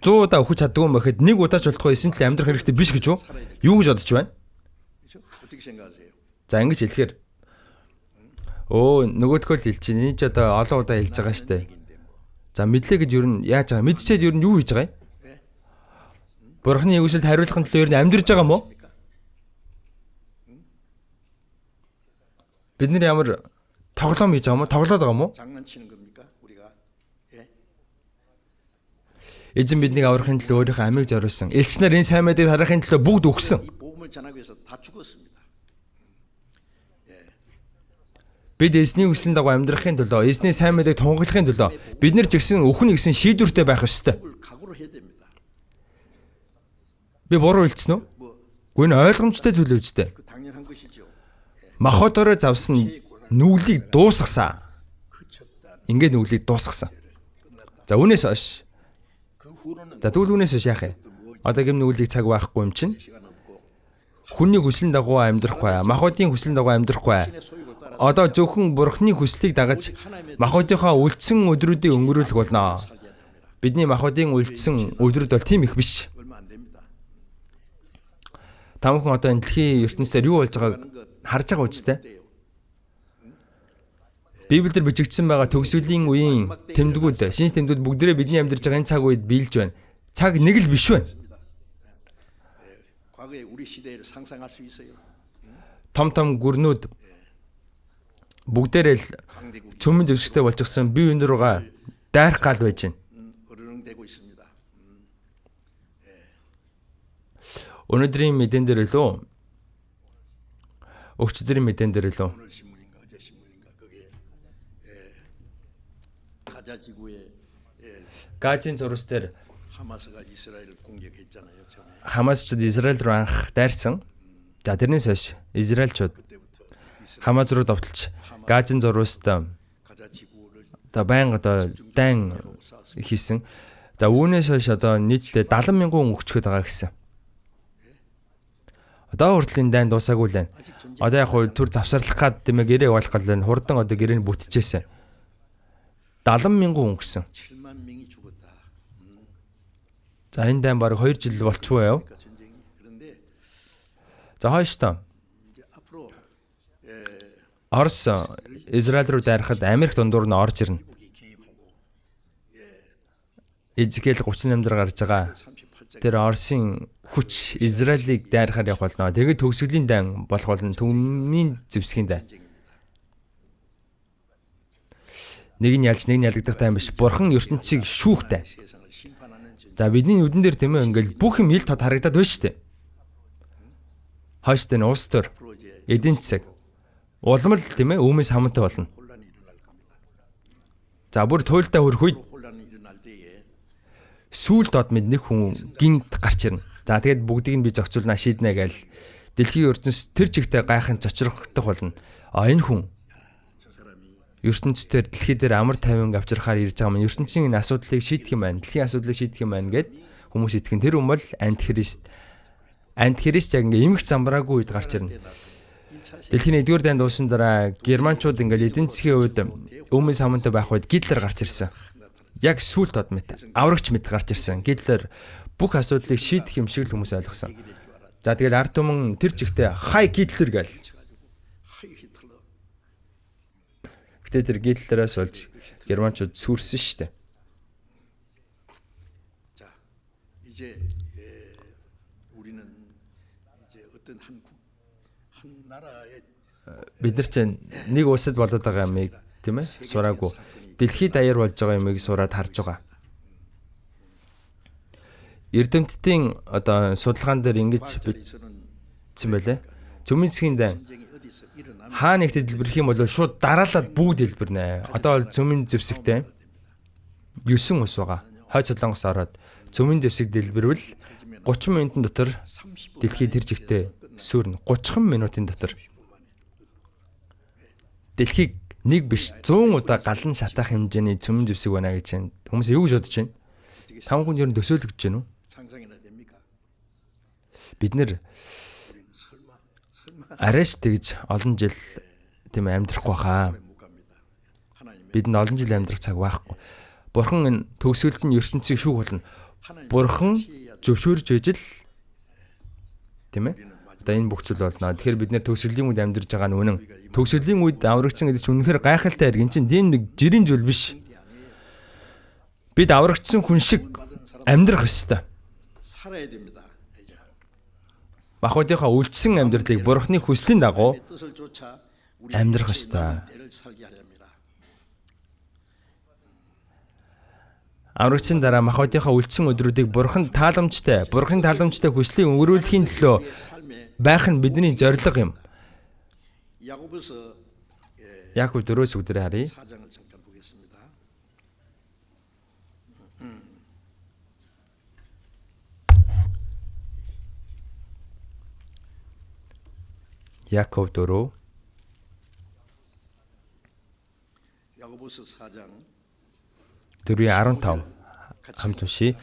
100 удаа өгч чаддгүй юм гэхэд нэг удаач болохгүй эзний төлөө амьдрах хэрэгтэй биш гэж юу гэж бодож байна? За ингэж хэлэхээр нөгөөдхөө л хэлж чинь энэ ч одоо олон удаа хэлж байгаа штэ. За мэдлээ гэж юу нь яаж байгаа? Мэдчихэд юу нь юу хийж байгаа юм? Бурхны нэгүсэлд хариулахын төлөө юу нь амьдрж байгаа юм уу? Бид нар ямар тоглоом хийж байгаа юм уу? Тоглоод байгаа юм уу? 장난치는 겁니까? 우리가 예? Эзэн биднийг аврахын төлөө өөрийнхөө амийг зориулсан. Элчнэр энэ сайн мэдээг харахын төлөө бүгд өгсөн. 이 복음을 전하기 위해서 다 죽었습니다. Бид эзний хүслийн дагуу амьдрахын төлөө, эзний сайн мэдээг тунгаглахын төлөө бид нар ч гэсэн өхөн гэсэн шийдвэртэй байх ёстой. 그걸 각오로 해야 됩니다. Би буруу хэлсэн үү? Үгүй нь ойлгомжтой зүйл үстэй. 그 당연한 것이죠. Махотоороо завсан нүглийг дуусгасан. Ингээд нүглийг дуусгасан. За үүнээс хойш. 그 후로는 За тэгвэл үүнээс хойш яах вэ? Одоогийн нүглийг цаг байхгүй юм чинь. 시간 없고 Хүний хүслийн дагуу амьдрахгүй, махотын хүслийн дагуу амьдрахгүй. Одоо зөвхөн бурхны хүслийг дагаж махотынхаа үлдсэн өдрүүдийг өнгөрүүлэх болно. Бидний махотын үлдсэн өдрүүд бол тийм их биш. 얼마 안 됩니다. Тамхан одоо энэ дэлхийн ертөнцийн юу болж байгааг харж байгаа үстэй. Библиэлд бичигдсэн байгаа төгсгөлийн үеийн тэмдгүүд, шинж тэмдгүүд бүгдээрээ бидний амьдарч байгаа энэ цаг үед биелж байна. Цаг нэг л биш байна. 과거에 우리 시대를 상상할 수 있어요. Том гүрнүүд бүгдээрээ л 강대국이 цөмөн зөвсгтэй болчихсон бие биен руугаа дайрах гал байж байна. 어르렁대고 있습니다. Өнөөдрийн мэдэн дээр лөө өчигдрийн мэдэн дээр лөө 오늘 신문인가 어제 신문인가 거기에 가자 지구에 Газийн зурус дээр 하마스가 이스라엘을 공격했잖아요. 처음에 Хамасчууд Израиль руу анх дайрсан. За тэрнээс хойш Израильчууд 그때부터 Хамас руу довтолж Газийн зурууст 가자 지구를 одоо байнга одоо дайн хийсэн. За үүнээс хойш одоо нийтдээ 70 мянган хүн өгчөд байгаа гэсэн. Одоо хүртлийн дайн дуусаагүй л байна. Одоо яг хуу төр завсарлах гад тэмээ гэрээ явуулах гал байна. Хурдан одоо гэрээ бүтчихсэн. 70 мянган хүн өгсөн. 7만 명이 죽었다. За энэ дайн баг 2 жил болчихвоо яв. 그러니까 전쟁이 그런데 За хойштоо 이제 앞으로 Орос Израиль руу дайрахад Америк дундуур нь орж ирнэ. 미국이 개입하고 Эзекиэл 38 дээр гарч байгаа. 38장 Тэр Оросын хүч Израилийг дайрахаар явах болно. Тэгээд төгсгөлийн дан болох болно. Төмний зэвсгийн дан. Нэг нь ялж нэг нь ялагдах дан биш. Бурхан ертөнцийг шүүх дан. 세상을 심판하는 전쟁. За бидний нүдэн дээр тийм ээ ингээл бүх юм ил тод харагдаад байна шүү дээ. Хойштын улс төр, 앞으로 이제 эдийн засаг, улмал тийм ээ өмнөс хамттай болно. 혼란이 일어날 겁니다. За бүр туйлдаа хөрөх үед 혼란이 일어날 때에 сүүл доод мэд нэг хүн гинт гарч ирнэ. За тэгээд бүгдийг нь би зохицуулнаа шийднэ гээл дэлхийн ертөнцийн тэр чигтээ гайхын цочрогдох болно. А энэ хүн 저 사람이 ертөнцийн дэлхий дээр амар тайван авчрахаар ирж байгаа юм. ертөнцийн энэ асуудлыг шийдэх юм байна. Дэлхийн асуудлыг шийдэх юм байна гэд хүмүүс итгэн тэр хүн бол антихрист. Антихрист яг ингээ эмх замбраагүй үед гарч ирнэ. Дэлхийн 1-р дайнд дуусан дараа германчууд ингээл эдийн засгийн үед өмнө самантай байх үед Гитлер гарч ирсэн. Яг сүүл дод мэт аврагч мэт гарч ирсэн. Гитлер бүх асуудлыг шийдэх юм шиг л хүмүүс ойлгосон. За тэгэл ард түмэн тэр чигтээ хай Гитлер гээл. 하이 히틀러 Гэтэ тэр Гитлераас болж германчууд сүрсэн шүү дээ. 자 이제 우리는 이제 어떤 한 나라의 Бид нар чинь нэг улсад болоод байгаа юмыг тийм ээ сураагүй. Дэлхийд даяар болж байгаа юмыг сураад харж байгаа. Эрдэмтдийн одоо судалгаан дээр ингэж бичсэн байлээ. Цөмийн засгийн дан 전쟁이 어디서 일어나면 хаа нэгт дэлбэрэх юм бол шууд дараалаад бүгд дэлбэрнэ. Одоо бол цөмийн зэвсэгтэй 9 ус байгаа. Хойд Солонгос ороод цөмийн зэвсэг дэлбэрвэл 30 минутын дотор 30분 дэлхий тэр жигтэй сүрнэ. 30 минутын дотор дэлхийг нэг биш 100 удаа галан шатаах хэмжээний цөмийн зэвсэг байна гэж байна. Хүмүүс юу гэж бодож байна? Таван хүн ер нь төсөөлөгдөж байна уу? 상상이나 됩니까? Бид нэр арайш тэгж олон жил тийм амьдрахгүй хаа. 못 갑니다. 하나님의 Бид нь олон жил амьдрах цаг байхгүй. Бурхан энэ төгсгөлд нь ертөнцийг шүүх болно. Бурхан зөвшөөрж ижил тийм ээ. Одоо энэ бүх зүйл болно. Тэгэхээр бид нэр төгсгөлийн үед амьдарч байгаа нь үнэн. Төгсгөлийн үед аврагдсан гэдэг чинь үнэхээр гайхалтай хэрэг. Энд чинь тийм нэг жирийн зүйл биш. Бид аврагдсан хүн шиг амьдрах ёстой. 살아야 됩니다. 이제 Махбодынхаа үлдсэн амьдралыг Бурханы хүслийн дагуу 뜻을 쫓아 амьдрах ёстой. 때를 살게 하려 합니다. Аврагчийн дараа махбодынхаа үлдсэн өдрүүдийг Бурханд тааламжтай хүслийн өнгөрүүлэхийн төлөө байх нь бидний зорилго юм. 야고보서 Яаков 4-өөс үгдэрээ харъя. 4장을 잠깐 보겠습니다. Яаков 4 야고보서 4장 4:15 хамт уншия.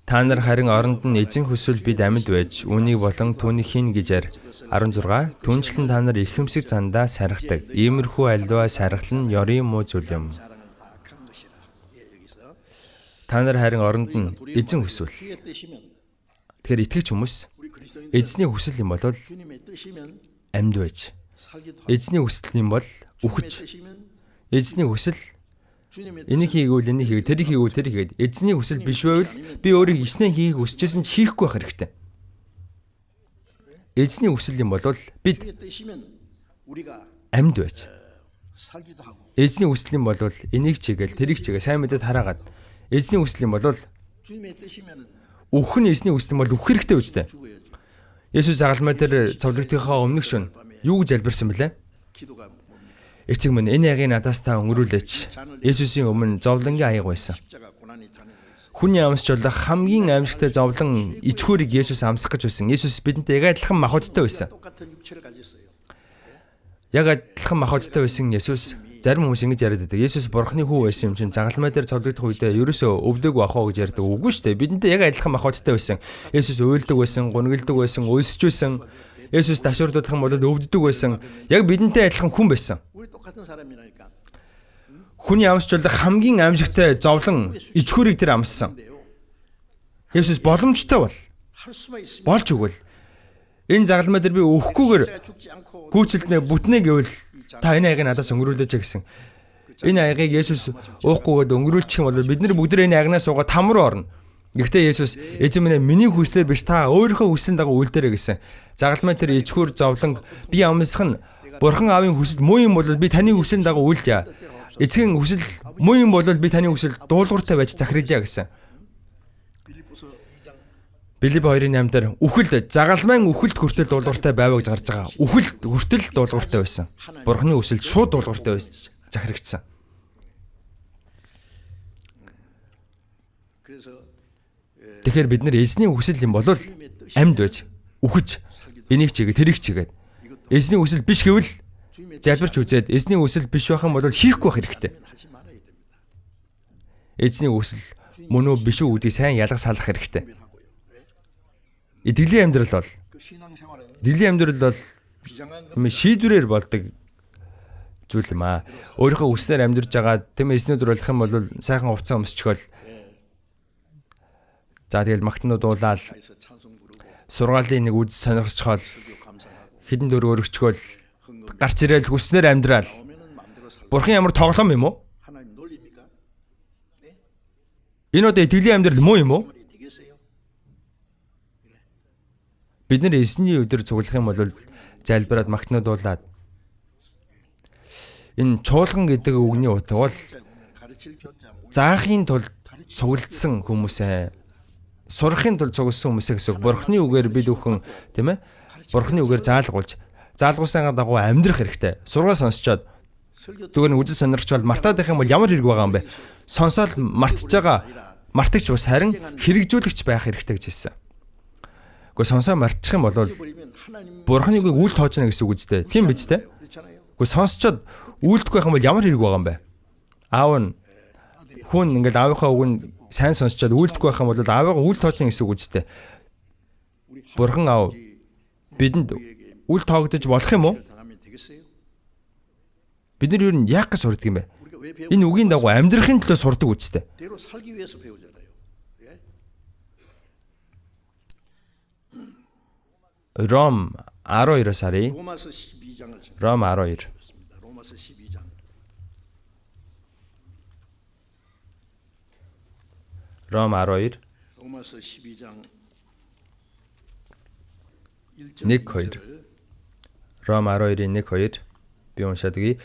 Та нар харин оронд нь эзэн хүсвэл бид амьд байж үүнийг болон түүнийг хийн гэжээр 16 түнчлэн та нар ихэмсэг зандаа сархдаг. Иймэрхүү альва сархал нь ёрийн муу зүйл юм. 사랑은 다 악한 것이라. 여기서 Та нар харин оронд нь эзэн хүсвэл. 주의 뜻이면 Тэгэхээр итгэж хүмүүс 우리 그리스도인들 эзний хүсэл юм бол 주님의 뜻이면 амьд байж, 살기도 하고 эзний хүсэл юм бол 주님의 үхэж, 뜻이면 эзний хүсэл 주님의 энийг хийгүүл энийг хийгээд тэрийг хийгүүл тэрийг хийгээд эзний хүсэл биш байвал би өөрийг ичнээ хийх хүсэжсэн ч хийхгүй байх хэрэгтэй. Эзний хүсэл юм бол бид 주의 뜻이면 우리가 амьд байж, 살기도 하고 эзний хүсэл юм бол энийг чигээл тэрийг чигээ сайн мэдээд хараагаад эзний хүсэл юм бол 주님의 뜻이면 үхэх нь эзний хүсэл юм бол үхэх хэрэгтэй үстэй. 죽어야죠. Есүс загалмай дээр цовдлогтынхаа өмнөх шөнө юу гэж залбирсан бэлээ? 기도가 뭡니까? Эцэг минь энэ ягийг надаас та өнгөрүүлээч. Есүсийн өмнө зовлонгийн аяг байсан. 십자가 고난이 잔해져 있어. Хүний амсч бол хамгийн аимшигтай зовлон ичхүүрийг Есүс амсах гэж байсан. Есүс бидэнтэй яг адилхан махбодтой байсан. 똑같은 육체를 가졌어요. Яг адилхан махбодтой байсан Есүс зарим хүмүүс ингэж яриад байдаг. Есүс Бурхны хүү байсан юм чинь загалмай дээр цовдлогдох үедээ ерөөсөө өвдөг бах уу гэж ярьдаг. Үгүй шүү дээ. Бидэнтэй яг адилхан махбодтой байсан. Есүс уйлдаг байсан, гунигддаг байсан, өлсөж байсан. Есүс ташуурдах юм бол өвддөг байсан. Яг бидэнтэй адилхан хүн байсан. 우리 똑같은 사람이라니까. Хүний амсч бол хамгийн аимшигтай зовлон ичхүүрийг тэр амссан. Есүс боломжтой 할 수만 있으면 болж өгвөл энэ загалмай дээр би өөхгүйгээр 내가 죽지 않고 гүйцэлднэ бүтнэ гэвэл та энэ аягийг надаас өнгөрүүлээч гэсэн. Энэ аягийг Есүс уухгүйгээд өнгөрүүлчих юм бол бид нар бүгд энэ аягнаас суугаад там руу орно. Гэхдээ Есүс эзэн минь миний хүслээр биш та өөрийнхөө хүслийн дагуу үйлдээрэй гэсэн. Загалмай тэр ичхүүр зовлон би амсах нь Бурхан аавын хүсэл муу юм бол би таны хүслийн дагуу үйлдэ. Эцгийн хүсэл муу юм бол би таны хүсэл дуулууртай байж захирлаа гэсэн. 빌립보서 2장 Билиб 2:8 дээр үхэлд загалмайн үхэлд хүртэл дуулууртай байваа гэж гарч байгаа. Үхэлд хүртэл дуулууртай байсан. Бурханы хүсэл шууд дуулууртай байж захирагдсан. 그래서 Тэгэхээр бид нар эзний хүсэл юм бол амьд байж, үхэж, энийг чигээ тэрийг чигээд эзний хүсэл биш гэвэл 주님의 залбирч үзээд эзний хүсэл биш байх юм бол хийхгүй байх хэрэгтэй. 뜻이면 하지 말아야 됩니다. Эзний хүсэл мөн үү биш үү гэдгийг сайн ялгаж салах хэрэгтэй. 하고요. Итгэлийн амьдрал бол 그 신앙생활은 итгэлийн амьдрал бол 비장한 шийдвэрээр болдог зүйл юм аа. Өөрийнхөө үснээр амьдарч байгаа тийм эзнүүд болох юм бол сайхан хувцас өмсчихөөл. За тэгэл магтнууд уулаад 것에서 찬송 부르고 сургаалын нэг үд сонирхолцохол 설교 감상하고 хідэн дөрөв өргөчгөөл гарч ирээл хүснээр амьдрал. 오면은 마음대로 살고 Бурхан ямар тоглоом юм уу? 하나님 놀립니까? Энэ удаа итгэлийн амьдрал муу юм уу? 말이 되겠어요? Бид нар эзний өдөр цуглах юм бол залбираад магтнууд уулаад энэ чуулган гэдэг үгний утга бол 가르칠 교자 заахын тулд цуглдсан хүмүүсээ сурахын тулд цугласан хүмүүсээ гэсэн. Бурхны үгээр бид бүхэн тийм ээ Бурхны үгээр заалгуулсан дагуу амьдрах хэрэгтэй. Сургаа сонсчоод 설교 зүгээр үзэл сонирхч бол мартаад байх юм бол ямар хэрэг байгаа юм бэ? Сонсоод мартаж байгаа мартагч бас харин хэрэгжүүлэгч байх хэрэгтэй гэж хэлсэн. Гэхдээ сонсоо мартчих юм бол 버리면 하나님 Бурхныг үл тоочно гэсэн үг үстэй. Тийм биз дээ? 그렇잖아요. Гэхдээ сонсчоод үйлдэхгүй байх юм бол ямар хэрэг байгаа юм бэ? Аав нь хүн ингээд аавынхаа үгэн сайн сонсчоод үйлдэхгүй байх юм бол аавыгаа үл тоочно гэсэн үг үстэй. Бурхан аав бидэнд үл тоогдож болох юм уу? 당하면 되겠어요? Бид нар юу яах гэж сурдаг юм бэ? 우리가 왜 배우? Энэ үгийн дагуу амьдрахын төлөө сурдаг үстэй. 대로 살기 위해서 배우잖아요. 예? Ром 12-оос харъя. 로마서 12장을 Ром 12. 읽습니다. 로마서 12장. Ром 12. 로마서 12장 1-2. Ром 12-ийн 1-2. Би уншаад өгье.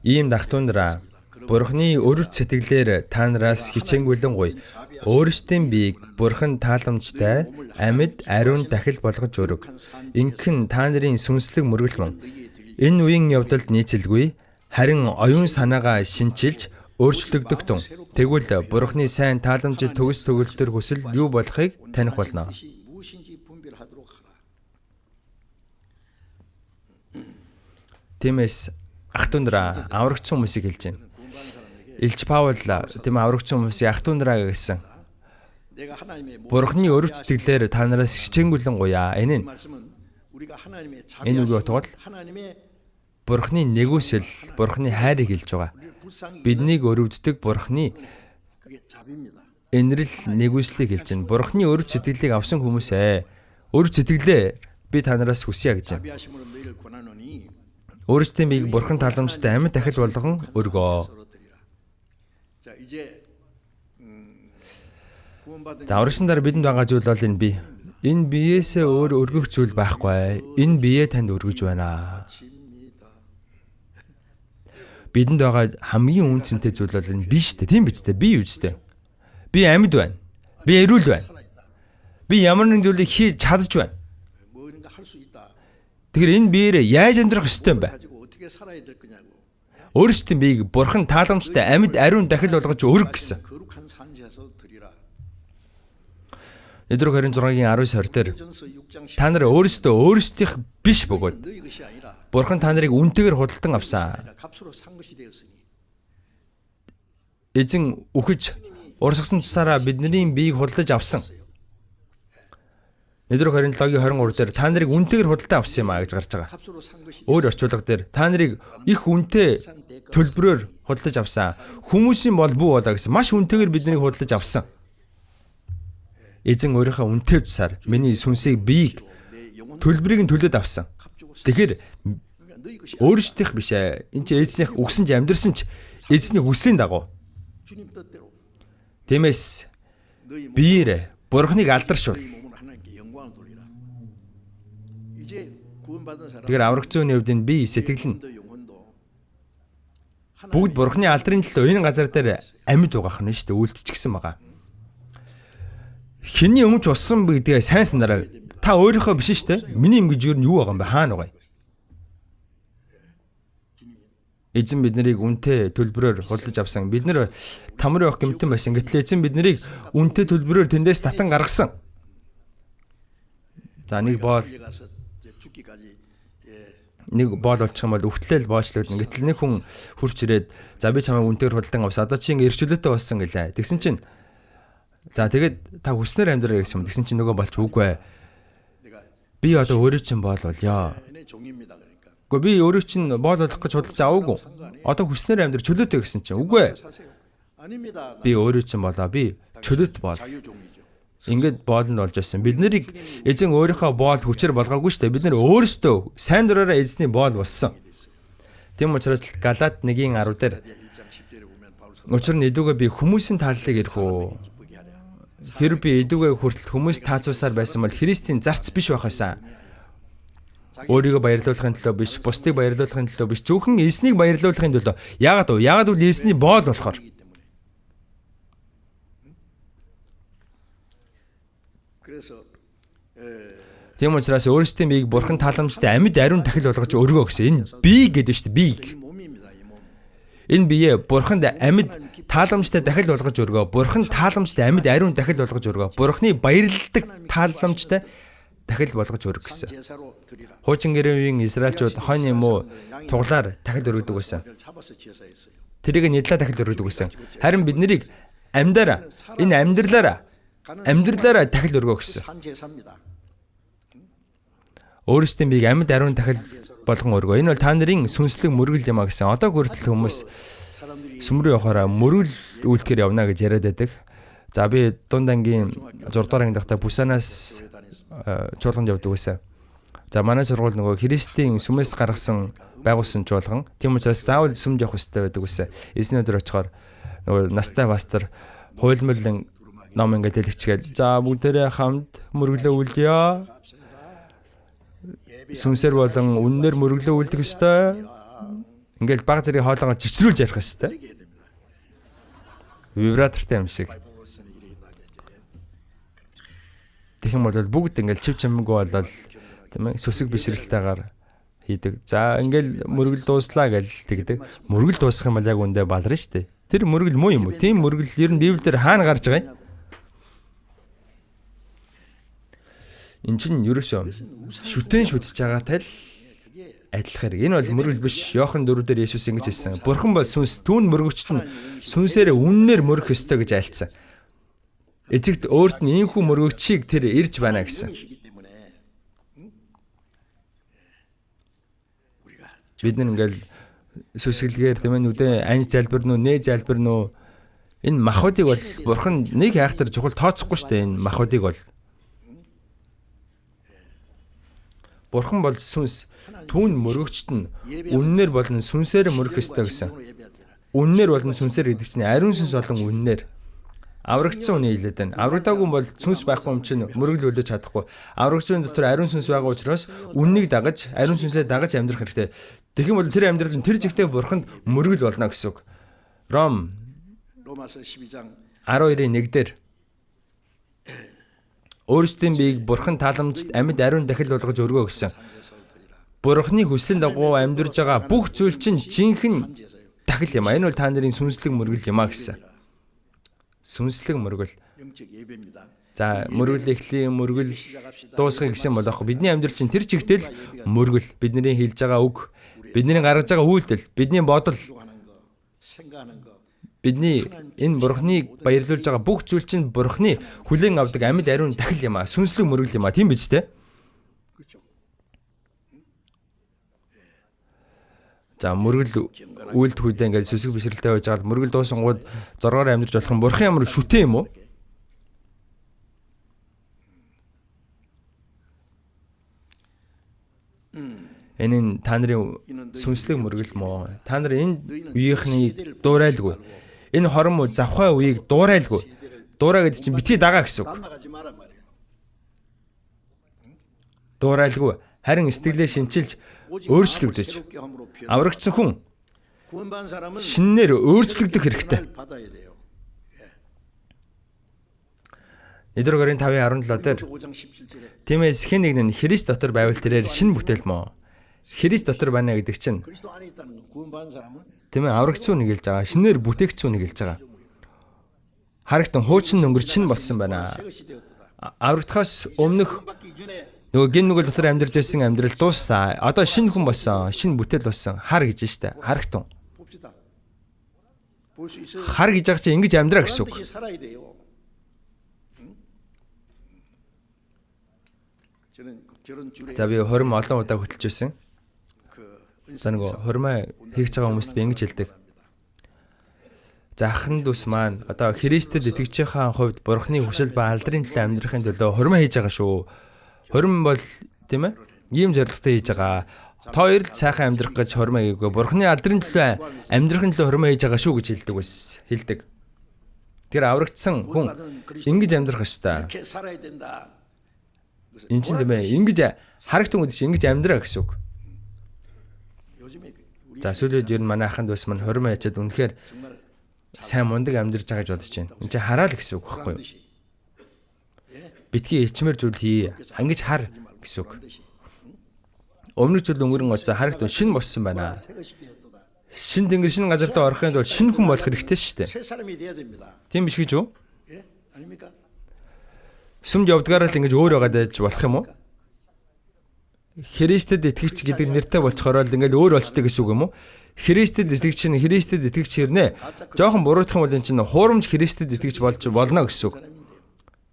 Ийм дахтундраа Бурхны өрөв сэтгэлээр та нараас хичээнгүйлэн гуй. Өөрсдийн биеийг Бурхан тааламжтай амьд ариун дахил болгож өрөг. Ингэн та нарын сүнслэг мөргөл мөн. Энэ үеийн явдалд нийцэлгүй. Харин оюун санаагаа шинчилж өөрчлөгдөх тун. Тэгвэл Бурхны сайн тааламжид төгс төгөлдөр хүсэл юу болохыг таних болно. Тиймээс ах トゥ нараа аврагдсан хүмүүсийг хэлж байна. Илч Паул тийм аврагдсан хүмүүсийг ах トゥ нараа гэсэн. Бурхны өрөв сэтгэлээр та нараас хичээнгүйлэн гуя. Энэ үгийг утгавал Бурхны нэгүсэл, Бурхны хайрыг хэлж байгаа. Биднийг өрөвддөг Бурхны энэрл нэгүслийг хэлж байна. Бурхны өрөв сэтгэлийг авсан хүмүүсээ өрөв сэтгэлээ би та нараас хүсье гэж байна. Өөрсдийн биеийг Бурхан тааламжтай амьд дахил болгон өргөө. За урагшин дараа бидэнд байгаа зүйл бол энэ бие. Энэ биеэсээ өөр өргөх зүйл байхгүй. Энэ биеэ танд өргөж байна. Бидэнд байгаа хамгийн үнцэнтэй зүйл бол энэ бие шүү дээ. Тийм биз дээ. Би юу ч дээ. Би амьд байна. Би эрүүл байна. Би ямар нэгэн зүйлийг хийж чадж байна. Тэгэхээр энэ биеэрээ яаж амьдрах ёстой юм бэ? Өөрсдийн биеийг Бурхан тааламжтай амьд ариун дахил болгож өрг гэсэн. Эдрэг 26-гийн 19-20 дээр та нар өөрсдөө өөрсдийнх биш бөгөөд Бурхан та нарыг үнэтэйгээр худалдан авсан. Эзэн үхэж урсгасан тусаараа бидний биеийг худалдаж авсан. Эдрэг 27-гийн 23 дээр та нарыг үнэтэйгээр худалдан авсан юм а гэж гарч байгаа. Өөр орчуулга дээр та нарыг их үнэтэй төлбөрөөр худалдаж авсан. Хүмүүсийн бол бүү болоо гэсэн маш үнэтэйгээр биднийг худалдаж авсан. Эзэн өөрийнхөө үнэтэй тусаар миний сүнсийг биеийг төлбөрийг нь төлөөд авсан. Тэгэхээр өөрсдийнх биш ээ. Энд чи эзнийх өгсөн ч амьдрсан ч эзний хүслийн дагуу. Тиймээс биеэр Бурхныг алдаршуул. Тэгэхээр аврагцын хувьд энэ бие сэтгэл нь бүгд Бурхны алдрын төлөө энэ газар дээр амьд байгаа хань шүү дээ. Үлдчихсэн байгаа. Хиний өмч болсон гэдгээ сайн санаараа. Та өөрийнхөө биш шүү дээ. Миний юм гэж юу байгаа юм бэ? Хаана байгаа юм? Эзэн биднийг үнэтэй төлбөрөөр худалдаж авсан. Бид нэр тамрын ох гэмтэн байсан. Гэтэл эзэн биднийг үнэтэй төлбөрөөр тэндээс татан гаргасан. За нэг боол болчих юм бол өвтлэл боочлогдно. Гэтэл нэг хүн хурч ирээд за би чамайг үнэтэйгээр худалдан авсан. Одоо чи ингэ эрхчлөлтөй болсон гэлээ. Тэгсэн чинь за тэгээд та хүснээр амьдраа гэсэн юм. Тэгсэн чинь нөгөө болч үгүй. Би одоо өөрөө чинь боолвол яа. Гэхдээ би өөрөө чинь боол болох гэж худалдаж аваагүй. Одоо хүснээр амьдр чөлөөтэй гэсэн чинь үгүй. Би өөрөө чинь болоо. Би чөлөөт боол. Ингээд боолнд болж байсан. Бид нарыг эзэн өөрийнхөө боол хүчээр болгоогүй шүү дээ. Бид нар өөрсдөө сайн дураараа эзний боол болсон. Тийм учраас Галаат 1:10 дээр учир нь эдүгээ би хүмүүсийн тааллыг ирэх үү? Хэрэг би эдүгээ хүртэл хүмүүс таацуулсаар байсан бол Христийн зарц биш байхаасаа. Өөрийгөө баярлуулахын төлөө биш, бусдыг баярлуулахын төлөө биш, зөвхөн эзнийг баярлуулахын төлөө. Яагаад вэ? Яагаад гэвэл эзний боол болохоор. Тийм учраас өөрсдийн биеийг Бурхан тааламжтай амьд ариун дахил болгож өргөө гэсэн. Энэ бие гэдэг шүү дээ. Бие. Энэ бие Бурханд амьд тааламжтай дахил болгож өргөө. Бурхан тааламжтай амьд ариун дахил болгож өргөө. Бурханы баярладаг тааламжтай дахил болгож өргөх гэсэн. Хуучин гэрийн Израильчууд хойно юм уу туглаар дахил өргөдөг байсан. Тэрийг нийтлээ дахил өргөдөг байсан. Харин бид нарыг амьдараа энэ амьдралаараа дахил өргөө гэсэн. Өөрсдийн биеийг амьд ариун дахил болгон өргөө. Энэ бол та нарын сүнслэг мөргөл юм а гэсэн. Одоо хүртэл хүмүүс сүмрүү явахаараа мөргөл үйлдэхээр явна гэж яриад байдаг. За би дунд ангийн 6 дугаар анги дахтаа Бусанаас чуулганд явдаг байсан. За манай сургууль нөгөө Христийн сүмээс гаргасан байгуулсан чуулган. Тийм учраас заавал сүмд явах хэрэгтэй байдаг байсан. Эзний өдөр очихоор нөгөө настай пастор хуйлмарлан ном ингээд хэлчихгээл. За бүгдээрээ хамт мөргөлөө үлдъё. Сүнсээр болон үннээр мөргөлөө үлдэх ёстой. ингээл баг зэрэг хоолойгоо чичрүүлж ярих хэвээр. 이게 됩니다. Вибратортай юм шиг. 바이블로서는 일이 나겠죠. Тэгэх юм бол бүгд ингээл чив чимэнгүү болол тийм ээ сүсэг бишрэлтэйгээр хийдэг. За ингээл мөргөл дууслаа гэж тэгдэг. Мөргөл дуусах юм бол яг үндэ баларна шүү дээ. Тэр мөргөл муу юм уу? Тийм мөргөл ер нь Библиэр хаана гарч байгаа юм? Энд чинь ерөөсөө шүтэн шүтж байгаатай л адилхан хэрэг. Энэ бол мөргөл биш. Иохан 4-дөр Есүс ингэж хэлсэн. Бурхан бол сүнс, түүн мөргөгчт нь сүнсээрээ үннээр мөргөх ёстой гэж айлцсан. Эцэгт өөрт нь ийхүү мөргөгчийг тэр ирж байна гэсэн. 이기 때문에 Бид нар ингээл сүсгэлгээр тийм ээ нүдэ ань залбир нүү, нээ залбир нүү. Энэ махуудыг бол Бурхан нэг хайхтар чухал тооцохгүй шүү дээ. Энэ махуудыг бол Бурхан бол сүнс, түүн мөргөгчт нь үннээр болон сүнсээр мөргөх ёстой гэсэн. Үннээр болон сүнсээр гэдэг чинь ариун сүнс болон үннээр аврагдсан үний хэлээд байна. Аврагдаагүй бол сүнс байхгүй юм чинь мөргөл өлдөж чадахгүй. Аврагдсан дотор ариун сүнс байгаа учраас үннийг дагаж, ариун сүнсээ дагаж амьдрах хэрэгтэй. Тэгэх юм бол тэр амьдрал нь тэр зэгтээ Бурханд мөргөл болно гэсэн үг. Ром 로마서 12장 12:1 дээр өөрсдийн биеийг Бурхан тааламжид амьд ариун дахил болгож өргөө гэсэн. Бурханы хүслийн дагуу амьдарж байгаа бүх зүйл чинь жинхэнэ дахил юм. Энэ бол та нарын сүнслэг мөргөл юм а гэсэн. Сүнслэг мөргөл. 영적 예배입니다. За мөргөл эхлэе, мөргөл дуусгах гэсэн бол аахгүй. Бидний амьдрал чинь тэр чигтэл мөргөл. Бидний хэлж байгаа үг, бидний гаргаж байгаа үйлдэл, бидний бодол, 하는 거, 생각하는 거. бидний энэ Бурханыг баярлуулж байгаа бүх зүйл чинь Бурханы хүлээн авдаг амьд ариун дахил юм а. Сүнслэг мөргөл юм а. Тийм биз дээ? 그렇죠. За мөргөл үйлдэх үедээ ингээд сүсэг бишрэлтэй байж байгаа мөргөл дуусангууд зоргоор амьдарч болох юм Бурхан ямар шүтэн юм уу? Энэ нь та нарын сүнслэг мөргөл мó. Та нар энэ үеийнхнийг дуурайлгүй. Энэ хором завхай үеийг дуурайлгүй. Дуурай гэдэг чинь битгий дагаа гэсэн үг. 닮아가지 마란 말이에요. Дуурайлгүй. Харин сэтгэлээ шинчилж өөрчлөгдөж 새롭게 함으로 변화. аврагдсан хүн 구원받은 사람은 шинээр өөрчлөгдөх хэрэгтэй. 변화를 받아야 돼요. Эдгээр 5:17 дээр 5장 17절에 тиймээс хэн нэг нь Христ дотор байвал тэрээр шинэ бүтээл мó. Христ дотор байна гэдэг чинь 그리스도 안에 있다는 거. 구원받은 사람은 тийм ээ аврагдсан үнийг хэлж байгаа. Шинээр бүтээгдсэн үнийг хэлж байгаа. Харагтун хуучин өнгөр чинь болсон байна. 새것이 되었다. Аврагдахаас өмнөх 받기 전에 нөгөө гин нүгэл дотор амьдарч байсан амьдрал дууссан. Одоо шинэ хүн болсон, шинэ бүтээл болсон. Хар гэж штэ. Харагтун. 봅시다. 볼 수 있어요. Хар гэж байгаа чинь ингэж амьдраа гэсэн үг. 반드시 살아야 돼요. 응? 저는 결혼 주례 За би хорим олон удаа хөтлж байсан. 그 За нөгөө хоримоо хийх байгаа хүмүүст би ингэж хэлдэг. За ахын дүүс маань одоо Христэд итгэжийнхаа хувьд Бурханы хүсэл ба алдрын төлөө амьдрахын төлөө хоримоо хийж байгаа шүү. Хорим бол тийм ээ ийм зорилготой хийж байгаа. Та хоёр л сайхан амьдрах гэж хоримоо хийгээгүй. Бурханы алдрын төлөө амьдрахын төлөө хоримоо хийж байгаа шүү гэж хэлдэг. Тэр аврагдсан хүн ингэж амьдрах ёстой. 이렇게 살아야 된다. Энд чинь тийм ээ ингэж харагтун гэдэг чинь ингэж амьдраа гэсэн үг. 요즘에 우리 За сүүлд ер нь манай ахын дүүс маань хоримоо хийчихэд үнэхээр 정말 сайн мундаг амьдарч байгаа гэж бодож байна. Энд чинь хараа л гэсэн үг байхгүй юу? 반드시 Битгий ичмэр зүйл хий. Ингэж хар гэсэн үг. 반드시 Өмнөх жил өнгөрөн оцоо харагтун шин болсон байна. 새것이 되었다. Шин тэнгэр шин газар дээр орохын тулд шин хүн болох хэрэгтэй шүү дээ. 새 사람이 돼야 됩니다. Тийм биш гэж үү? 예? 아닙니까? Сүмд явдгаараа л ингэж өөр байгаа дэж болох юм уу? Христэд итгэгч гэдэг нэртэй болцохоор л ингэж өөр болчтой гэсэн үг юм уу? Христэд итгэгч нь Христэд итгэгч хэрнээ. Жохон буруутгах юм бол энэ чинь хуурамч Христэд итгэгч болж болно гэсэн үг.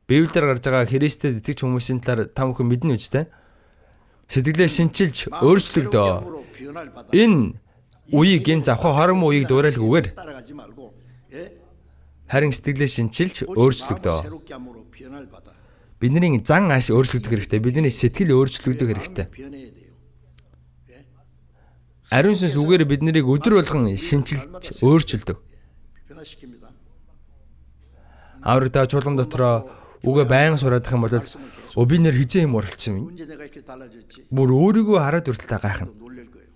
Библиэр гарч байгаа Христэд итгэгч хүмүүсийн талаар та бүхэн мэднэ үстэй. Сэтгэлээ шинчилж өөрчлөгдөө. 함으로 변화를 받아 Энэ үеийг энэ завхаа хором үеийг дуурайлгүйгээр 따라가지 말고 예? харин сэтгэлээ шинчилж 오직 마음을 өөрчлөгдөө. 새롭게 함으로 변화를 받아. Бидний зан ааш өөрчлөгдөх хэрэгтэй. Бидний сэтгэл өөрчлөгдөх хэрэгтэй. 변해야 돼요. Ариун сүнс үгээр биднийг өдөр болгон шинчилж өөрчилдөг. 변화시킵니다. Аврагдаа чуулган дотроо үгээ байнга сураадах юм бол би нэр хизээ юм уралцсан юм. 언제 내가 이렇게 달라졌지? Бүр өөрийгөө хараад үргэлж гайхна. 놀랄 거예요.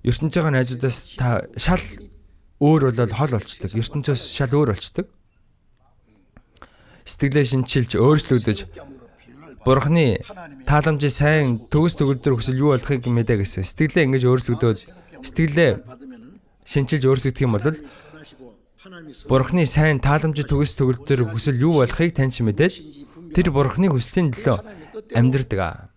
ертөнцийн найзуудаас та шал өөр болоод хол болчдөг. ертөнцөөс шал өөр болчдөг. Сэтгэлээ шинчилж өөрчлөгдөж Бурхны тааламжийн сайн төгс төгөлдөр хүсэл юу болохыг мэдээ гэсэн. Сэтгэлээ ингэж өөрчлөгдөөд сэтгэлээ шинчилж өөрчлөгдөх юм бол Бурхны сайн тааламжийн төгс төгөлдөр хүсэл юу болохыг таньж мэдээд тэр Бурхны хүслийн төлөө амьдрдаг.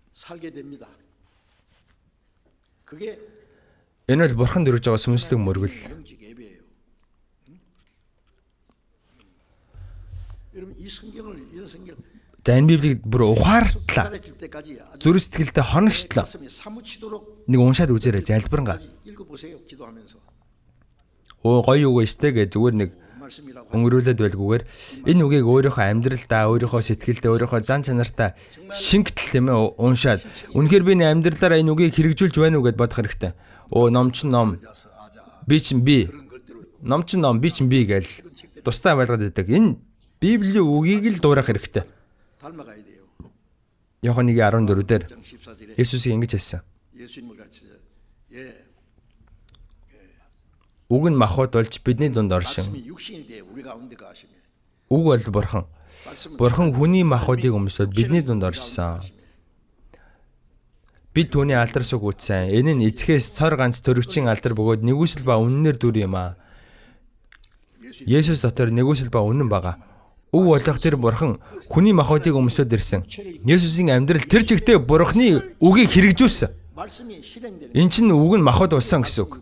Энэ бол Бурхан дөрвж байгаа сүнслэг мөргөл. За энэ Библийг бүр ухаартлаа. Зүрх сэтгэлдээ хоногчлоо. Нэг уншаад үзээрэй залбирангаа. Гоё үг штэ гэж зүгээр нэг өнгөрүүлээд байлгүйгээр энэ үгийг өөрийнхөө амьдралдаа, өөрийнхөө сэтгэлдээ, өөрийнхөө зан чанартаа шингэтэл тийм ээ уншаад үнэхээр би амьдралаараа энэ үгийг хэрэгжүүлж байна уу гэд бодох хэрэгтэй. Ном чин ном. Би чин би. Ном чин ном, би чин би гэж тустай байлгаад байдаг. Энэ Библийн үгийг л дуурайх хэрэгтэй. Иохан 1:14 дээр Есүс ингэж хэлсэн. Үг нь махбод болж бидний дунд оршин. Үг бол Бурхан. Бурхан хүний махбодыг өмсөд бидний дунд оршсон. Бид түүний алдар сүг үтсэн. Энэ нь эцгээс цор ганц төрөгчийн алдар бөгөөд нэгүсэл ба үннээр дүр юм аа. Есүс дотор нэгүсэл ба үнэн байгаа. Үг болох тэр Бурхан хүний махбодыг өмсөд ирсэн. Есүсийн амьдрал тэр чигтээ Бурханы үгийг хэрэгжүүлсэн. Эн чинь үг нь махбод болсон гэсэн үг.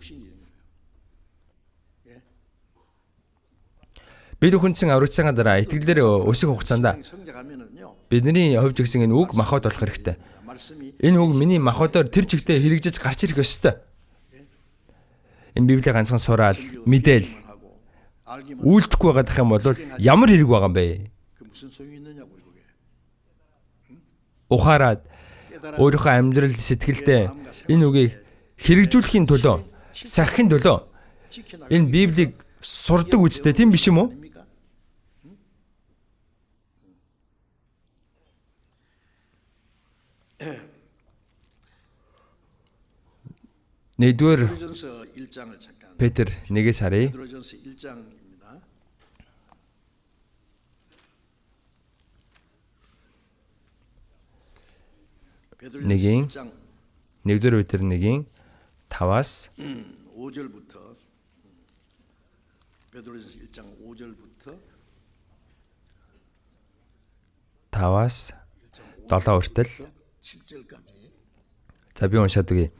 Бид хүнцэн аврагцсанаа дараа итгэлээр өсөх хугацаанд бидний хувьд гэсэн энэ үг махбод болох хэрэгтэй. Энэ үг миний махбодоор тэр чигтээ хэрэгжиж гарч ирэх ёстой. Энэ Библийн ганцхан сураал, мэдээл үйлдэхгүй байгаадах юм бол ямар хэрэг байгаа юм бэ? Ухаарад өөрийнхөө амьдрал сэтгэлдээ энэ үгийг хэрэгжүүлэхийн төлөө, сахихын төлөө энэ Библийг сурдаг үстэй тийм биш юм уу? Нэгдүгээр Петр 1-ээс харъя. Нэгдүгээр Петр 1-ийн 5-аас 5절부터 베드로전서 1장 5절부터 5-аас 7 хүртэл. 7절까지. За би уншаад үгэй.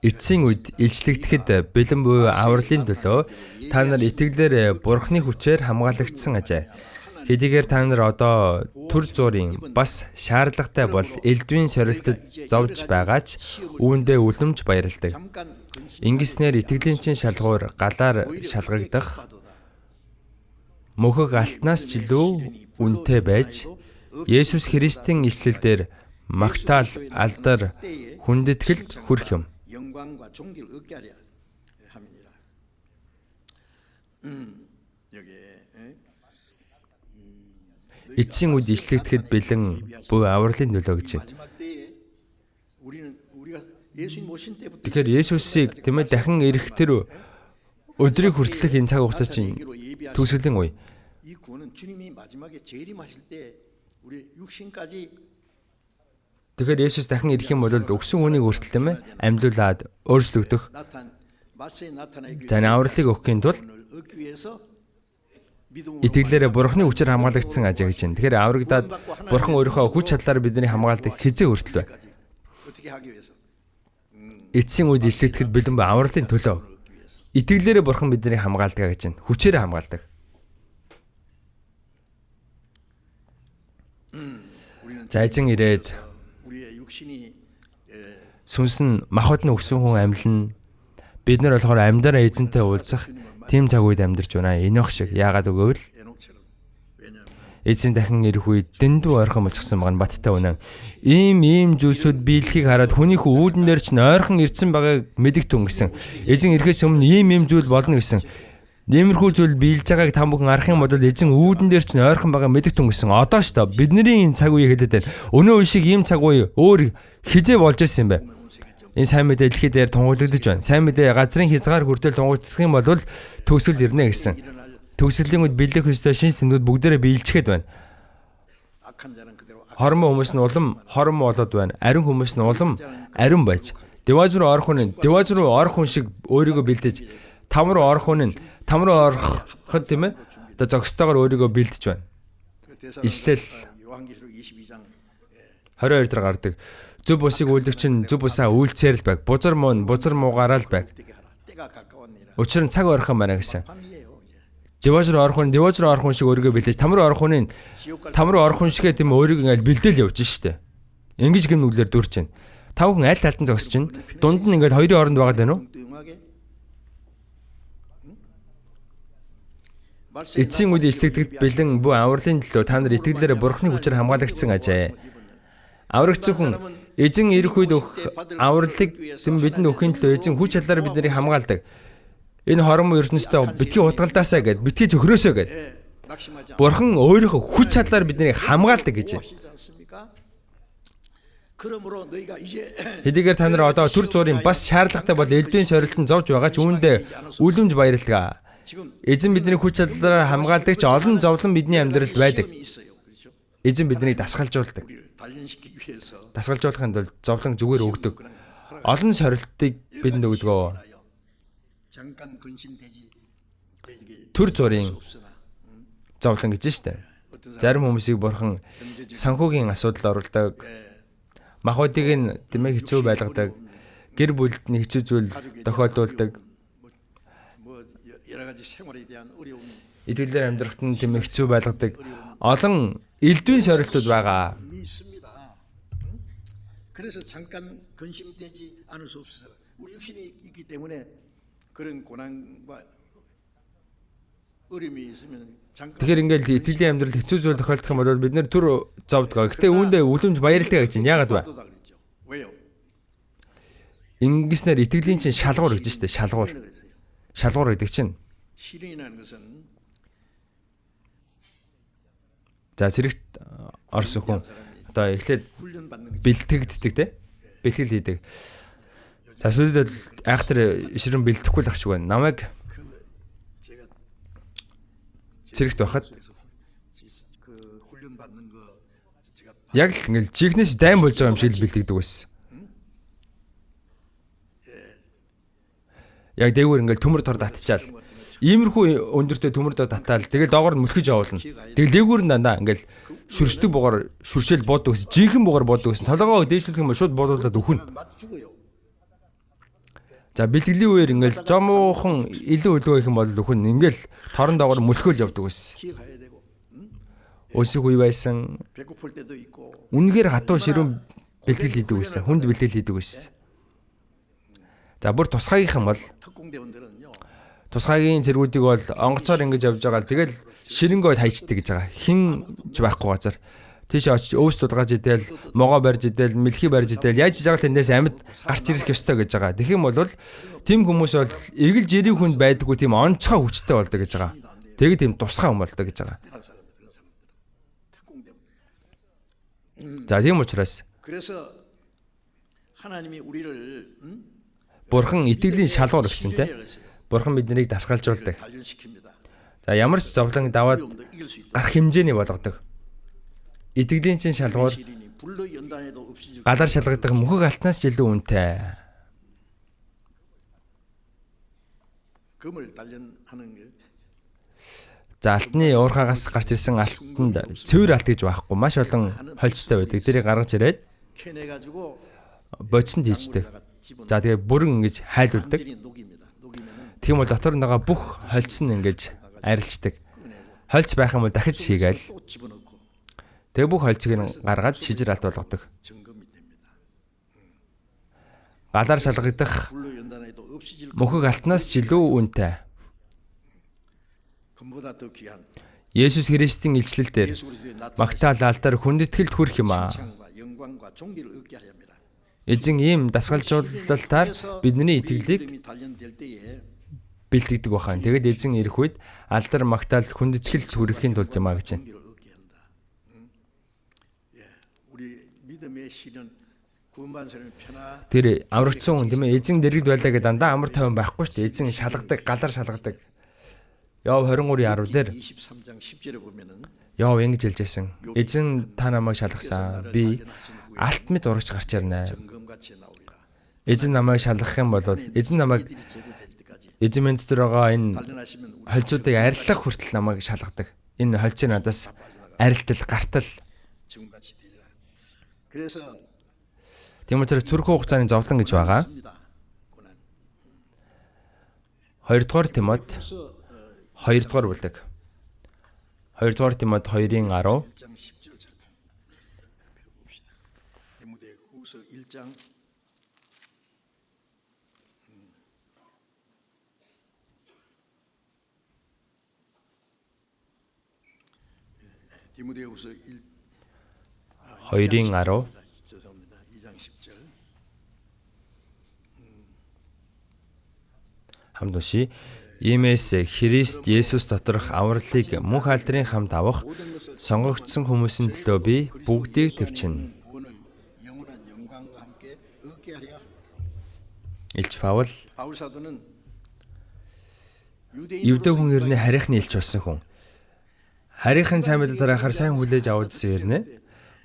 Эцсийн үед илчлэгдэхэд бэлэн буй авралын төлөө та нар итгэлээр Бурхны хүчээр хамгаалагдсан ажээ. Хэдийгээр та нар одоо төр зуурын бас шаардлагатай бол элдвийн сорилтод зовж байгаач үүндээ үлэмж баярладаг. Ингэснээр итгэлийн чин шалгуур галаар шалгагдах мөхөг алтнаас ч илүү үнэтэй байж Есүс Христийн эслэлээр магтаал, алдар, хүндэтгэлд хүрэх юм. 영광과 존귀를 얻게 하려 함이니라. 여기에 Эцсийн үед илчлэгдэхэд бэлэн буй авралын төлөө гэж байна. Тэгэхээр Есүсийг тэмээ дахин ирэх тэр өдрийг хүртэлх энэ цаг хугацаа чинь төгсгөлийн үе. 이 구원은 주님이 마지막에 재림하실 때 우리 육신까지 Тэгэхээр Есүс дахин ирэх юм бол өгсөн үнийг хүртэл тэмээ амьдуулаад өөрчлөгдөх. Таны авралыг өгөхийн тулд итгэлээрээ Бурхны хүчээр хамгаалагдсан ажээ гэж байна. Тэгэхээр аврагдаад Бурхан өөрийнхөө хүч чадлаар бидний хамгаалдаг хизээ хүртэл бай. Эцсийн үед илчлэгдэхэд бэлэн буй авралын төлөө итгэлээрээ Бурхан бидний хамгаалдаг гэж байна. Хүчээрээ хамгаалдаг. За эзэн ирээд сүнс нь махбод нь өгсөн хүн амьлна. Бид нар болохоор амьдараа эзэнтэй уулзах тийм цаг үед амьдарч байна. Энох шиг. Яагаад өгөөл? Эзэн дахин ирэх үед дэндүү ойрхон болчихсон байгаа нь баттай үнэн. Ийм зүйлсүүд биелэхийг хараад хүнийхүү үүдэн дээр ч ойрхон ирсэн байгааг мэдэгтэн гэсэн. Эзэн ирэхээс өмнө ийм зүйл болно гэсэн. Нэмэрхүү зүйл биелж байгааг та бүхэн харах юм бол эзэн үүдэн дээр ч ойрхон байгаа мэдэгтэн гэсэн. Одоо ч та бидний энэ цаг үеийг хэлээд байна. Өнөө үе шиг ийм цаг үе өөр хизээ болж ирсэн юм бэ? Энэ сайн мэдээ дэлхийд дээр тунгаглагдаж байна. Сайн мэдээ газрын хязгаар хүртэл тунгаглагдах юм бол төгсгөл ирнэ гэсэн. Төгсгөлийн үед бэлэг хөстэй шинж тэмдгүүд бүгдээрээ биелчихэд байна. 악한 자는 그대로 Хормоо хүмүүс нь улам хормоо болоод байна. Ариун хүмүүс нь улам ариун байж. Деваз руу орох хүн шиг өөрийгөө бэлдэж, там руу ороход тийм ээ. Одоо зогсдогоор өөрийгөө бэлдэж байна. Ишлэл 요한계시록 22장 22 дээр гардаг. Зөв бусыг үйлдэгч нь зөв бусаа үйлцээр л байг. Бузар муугаараа л байг. 때가 가까웠느니라. Учир нь цаг ойрхон байна гэсэн. 판이에요. Деваз руу орох хүн шиг өөрийгөө бэлдэж, там руу орох хүн шигээ тийм өөрийгөө ингээл бэлдээл явж штэ. Ингэж гэм нүглэр дүрч байна. Тав хүн аль талд нь зогсож чинь дунд нь ингээд хоёрын оронд байгаад байна уу? Эцсийн үед итгэдэгт бэлэн бүх авралын төлөө та нар итгэлээрээ Бурхны хүчээр хамгаалагдсан ажээ. Аврагцсан хүн эзэн ирэх үед өгөх авралыг бидэнд өгөхийн төлөө эзэн хүч чадлаар биднийг хамгаалдаг. Энэ хормоо ертөнцийн битгий утгалдаасаа гэд битгий зөхрөөсөө гэд. Бурхан өөрийнхөө хүч чадлаар биднийг хамгаалдаг гэж. Хэдийгээр та нар одоо төр зуурын бас шаардлагатай бол элдвийн сорилтон зовж байгаа ч үүндээ үлэмж баярлалаа. Эзэн бидний хүч чадлаараа хамгаалдаг ч олон зовлон бидний амьдралд байдаг. Эзэн биднийг дасгалжуулдаг. Дасгалжуулахын тулд зовлон зүгээр өгдөг. Олон сорилтыг бидэнд өгдөг. Төр зуурын зовлон гэж штэ. Зарим хүмүүсийг Бурхан санхүүгийн асуудалд оруулдаг. Махуудыг нь тэмээ хэцүү байлгадаг. Гэр бүлд нь хэцүү зүйл тохиолдуулдаг. Итгэлээр амьдрахад нь тэмээ хэцүү байлгадаг. Олон элдвийн сорилтууд байгаа. 그래서 잠깐 근심되지 않을 수 없어요. 우리 육신이 있기 때문에 그런 고난과 어려움이 있으면 잠깐 Тэгэхээр ингээл итгэлийн амьдрал хэцүү зүйл тохиолдох юм бол бид нэр түр зовдгоо. Гэтэ үүндээ үлэмж баярлалтай гэж байна. Яагаад вэ? 왜요? Ингэснээр итгэлийн чинь шалгуур гэж штэ. Шалгуур гэдэг чинь. 시련이라는 것은 За зэрэгт орсон хүн одоо эхлээд 훈련받는 거죠. бэлтгэгддэг те. Бэлтгэл хийдэг. За сүүлдээ айхтар ширэн бэлтгэхгүй л ах шиг байна. Намайг 제가 зэрэгт байхад 그 훈련받는 거 제가 яг л ингээл жигнэс дайм болж байгаа юм шиг л бэлтгэдэг байсан. Яг дээгүүр ингээл төмөр тор татчаал. Иймэрхүү өндөртөө төмөр тор татаал. Тэгэл доогоор нь мөлхөж явуулна. Тэгэл дээгүүр нь дандаа ингээл шүршдэг бугаар шүршээл буудаг гэсэн. Жинхэнэ бугаар буудаг гэсэн. Толгоо дээшлүүлэх юм шууд буудуулаад өхөн. 맞 죽어요. За бэлтгэлийн үеэр ингээл жомоохон илүү үлдэх юм бол өхөн ингээл торон доогоор мөлхөөл явдаг байсан. 기억해야 되고 Өсөх үе байсан. 배고플 때도 있고 Үнэхээр хатуу ширүүн бэлтгэл хийдэг байсан. Хүнд бэлтгэл хийдэг байсан. За бүр тусгайгийнхан бол 특공대원들은요. тусгайгийн зэргүүдийг бол онгоцоор ингэж явж байгаа. Тэгэл ширэнгөө хайчдаг гэж байгаа. Хин ч байхгүй газар. Тийш очиж өөс судгаж идэл, могоо барьж идэл, мэлхий барьж идэл, яаж хийж байгаа тэндээс амьд гарч ирэх ёстой гэж байгаа. Тэгэх юм бол тийм хүмүүс бол эгэл жирийн хүнд байдаггүй тийм онцгой хүчтэй болдог гэж байгаа. Тэг тийм тусгай хүн болдог гэж байгаа. 특공대원. За тийм учраас 그래서 하나님이 우리를 Бурхан итгэлийн шалгуур гэсэнтэй. Бурхан биднийг дасгалжуулдаг. 단련시킵니다. За ямар ч зовлон даваад 어려움도 이길 수 있다. гарах хэмжээний болгодог. Итгэлийн чинь шалгуур 시련이 불로 연단해도 없이 гадар шалгагдах мөхөг алтнаас ч илүү үнэтэй. 금을 단련하는 게 За алтны уурхаагаас гарч ирсэн алтанд цэвэр алт гэж байхгүй. Маш олон хольцтой байдаг. Тэрийг гаргаж ирээд 캐내 가지고 бодисонд хийждэг. За тэгээ бүрэн ингэж хайлуулдаг. 완전히 녹입니다. 녹이면은 Тийм бол дотор нь байгаа бүх хольц нь ингэж арилждаг. Хольц байх юм бол дахиж хийгээл. 또 집어넣고 Тэгээ бүх хольцыг нь гаргаад шижир алт болгодог. 점검이 됩니다. Гадар шалгагдах 불로 연단해도 없이질 мөхөг алтнаас ч илүү үнэтэй. 금보다 더 귀한 Есүс Христийн илчлэл дээр 예수 그리스도의 나타나신 магтаал алдар хүндэтгэлд хүрэх юм аа. 칭찬과 영광과 존귀를 얻게 하려 합니다. Эзэн ийм дасгалжуулалтаар бидний итгэлийг 믿음이 단련될 때에 бэлтгэдэг бахан. Тэгэд эзэн ирэх үед алдар магтаал хүндэтгэлд хүрэхийн тулд юм аа гэж байна. 존귀를 얻게 한다. 예, 우리 믿음의 시련 구원받은 편하 Тэр аврагдсан хүн тийм ээ эзэн дэрэгд байлаа гэдэг дандаа амар тайван байхгүй шүү дээ. Эзэн шалгадаг, галаар шалгадаг. Йов 23:10 дээр 23장 10절에 보면은 Йов ингэж хэлжсэн. Эзэн та намайг шалгасан. Би алт мэд урагч гарч ирнэ. 점검같이 나오리라. Эзэн намайг шалгах юм бол эзэн намайг 제거될 때까지 эзэн минь дотор байгаа энэ 단련하시면 우리 хольцуудыг арилгах хүртэл намайг шалгадаг. Энэ хольцын надаас арилтал, гартал. 지금같이 되리라. 그래서 Тийм учраас төрхөн хугацааны зовлон гэж байгаа. 있습니다. 고난. 2 дугаар Тимот 2 дугаар бүлэг. 2 дугаар Тимот 2-ын 10. 1장 10절 잠깐 봅시다. 디모데 후서 1장 디모데 후서 2-ын 10. 죄송합니다. 2장 10절. Хамт уншия. Иймээс Христ Есүс доторх авралыг мөнх алдрын хамт авах сонгогдсон хүмүүсийн төлөө би бүгдийг төвчнө. 구원을 영원한 영광과 함께 얻게 하랴. Илч Паул 바울 사도는 Евдээ хүн ерний харийнхны илч болсон хүн. Харийнхын сайн мэдээ тараахаар сайн хүлээж аваадсан ернэ.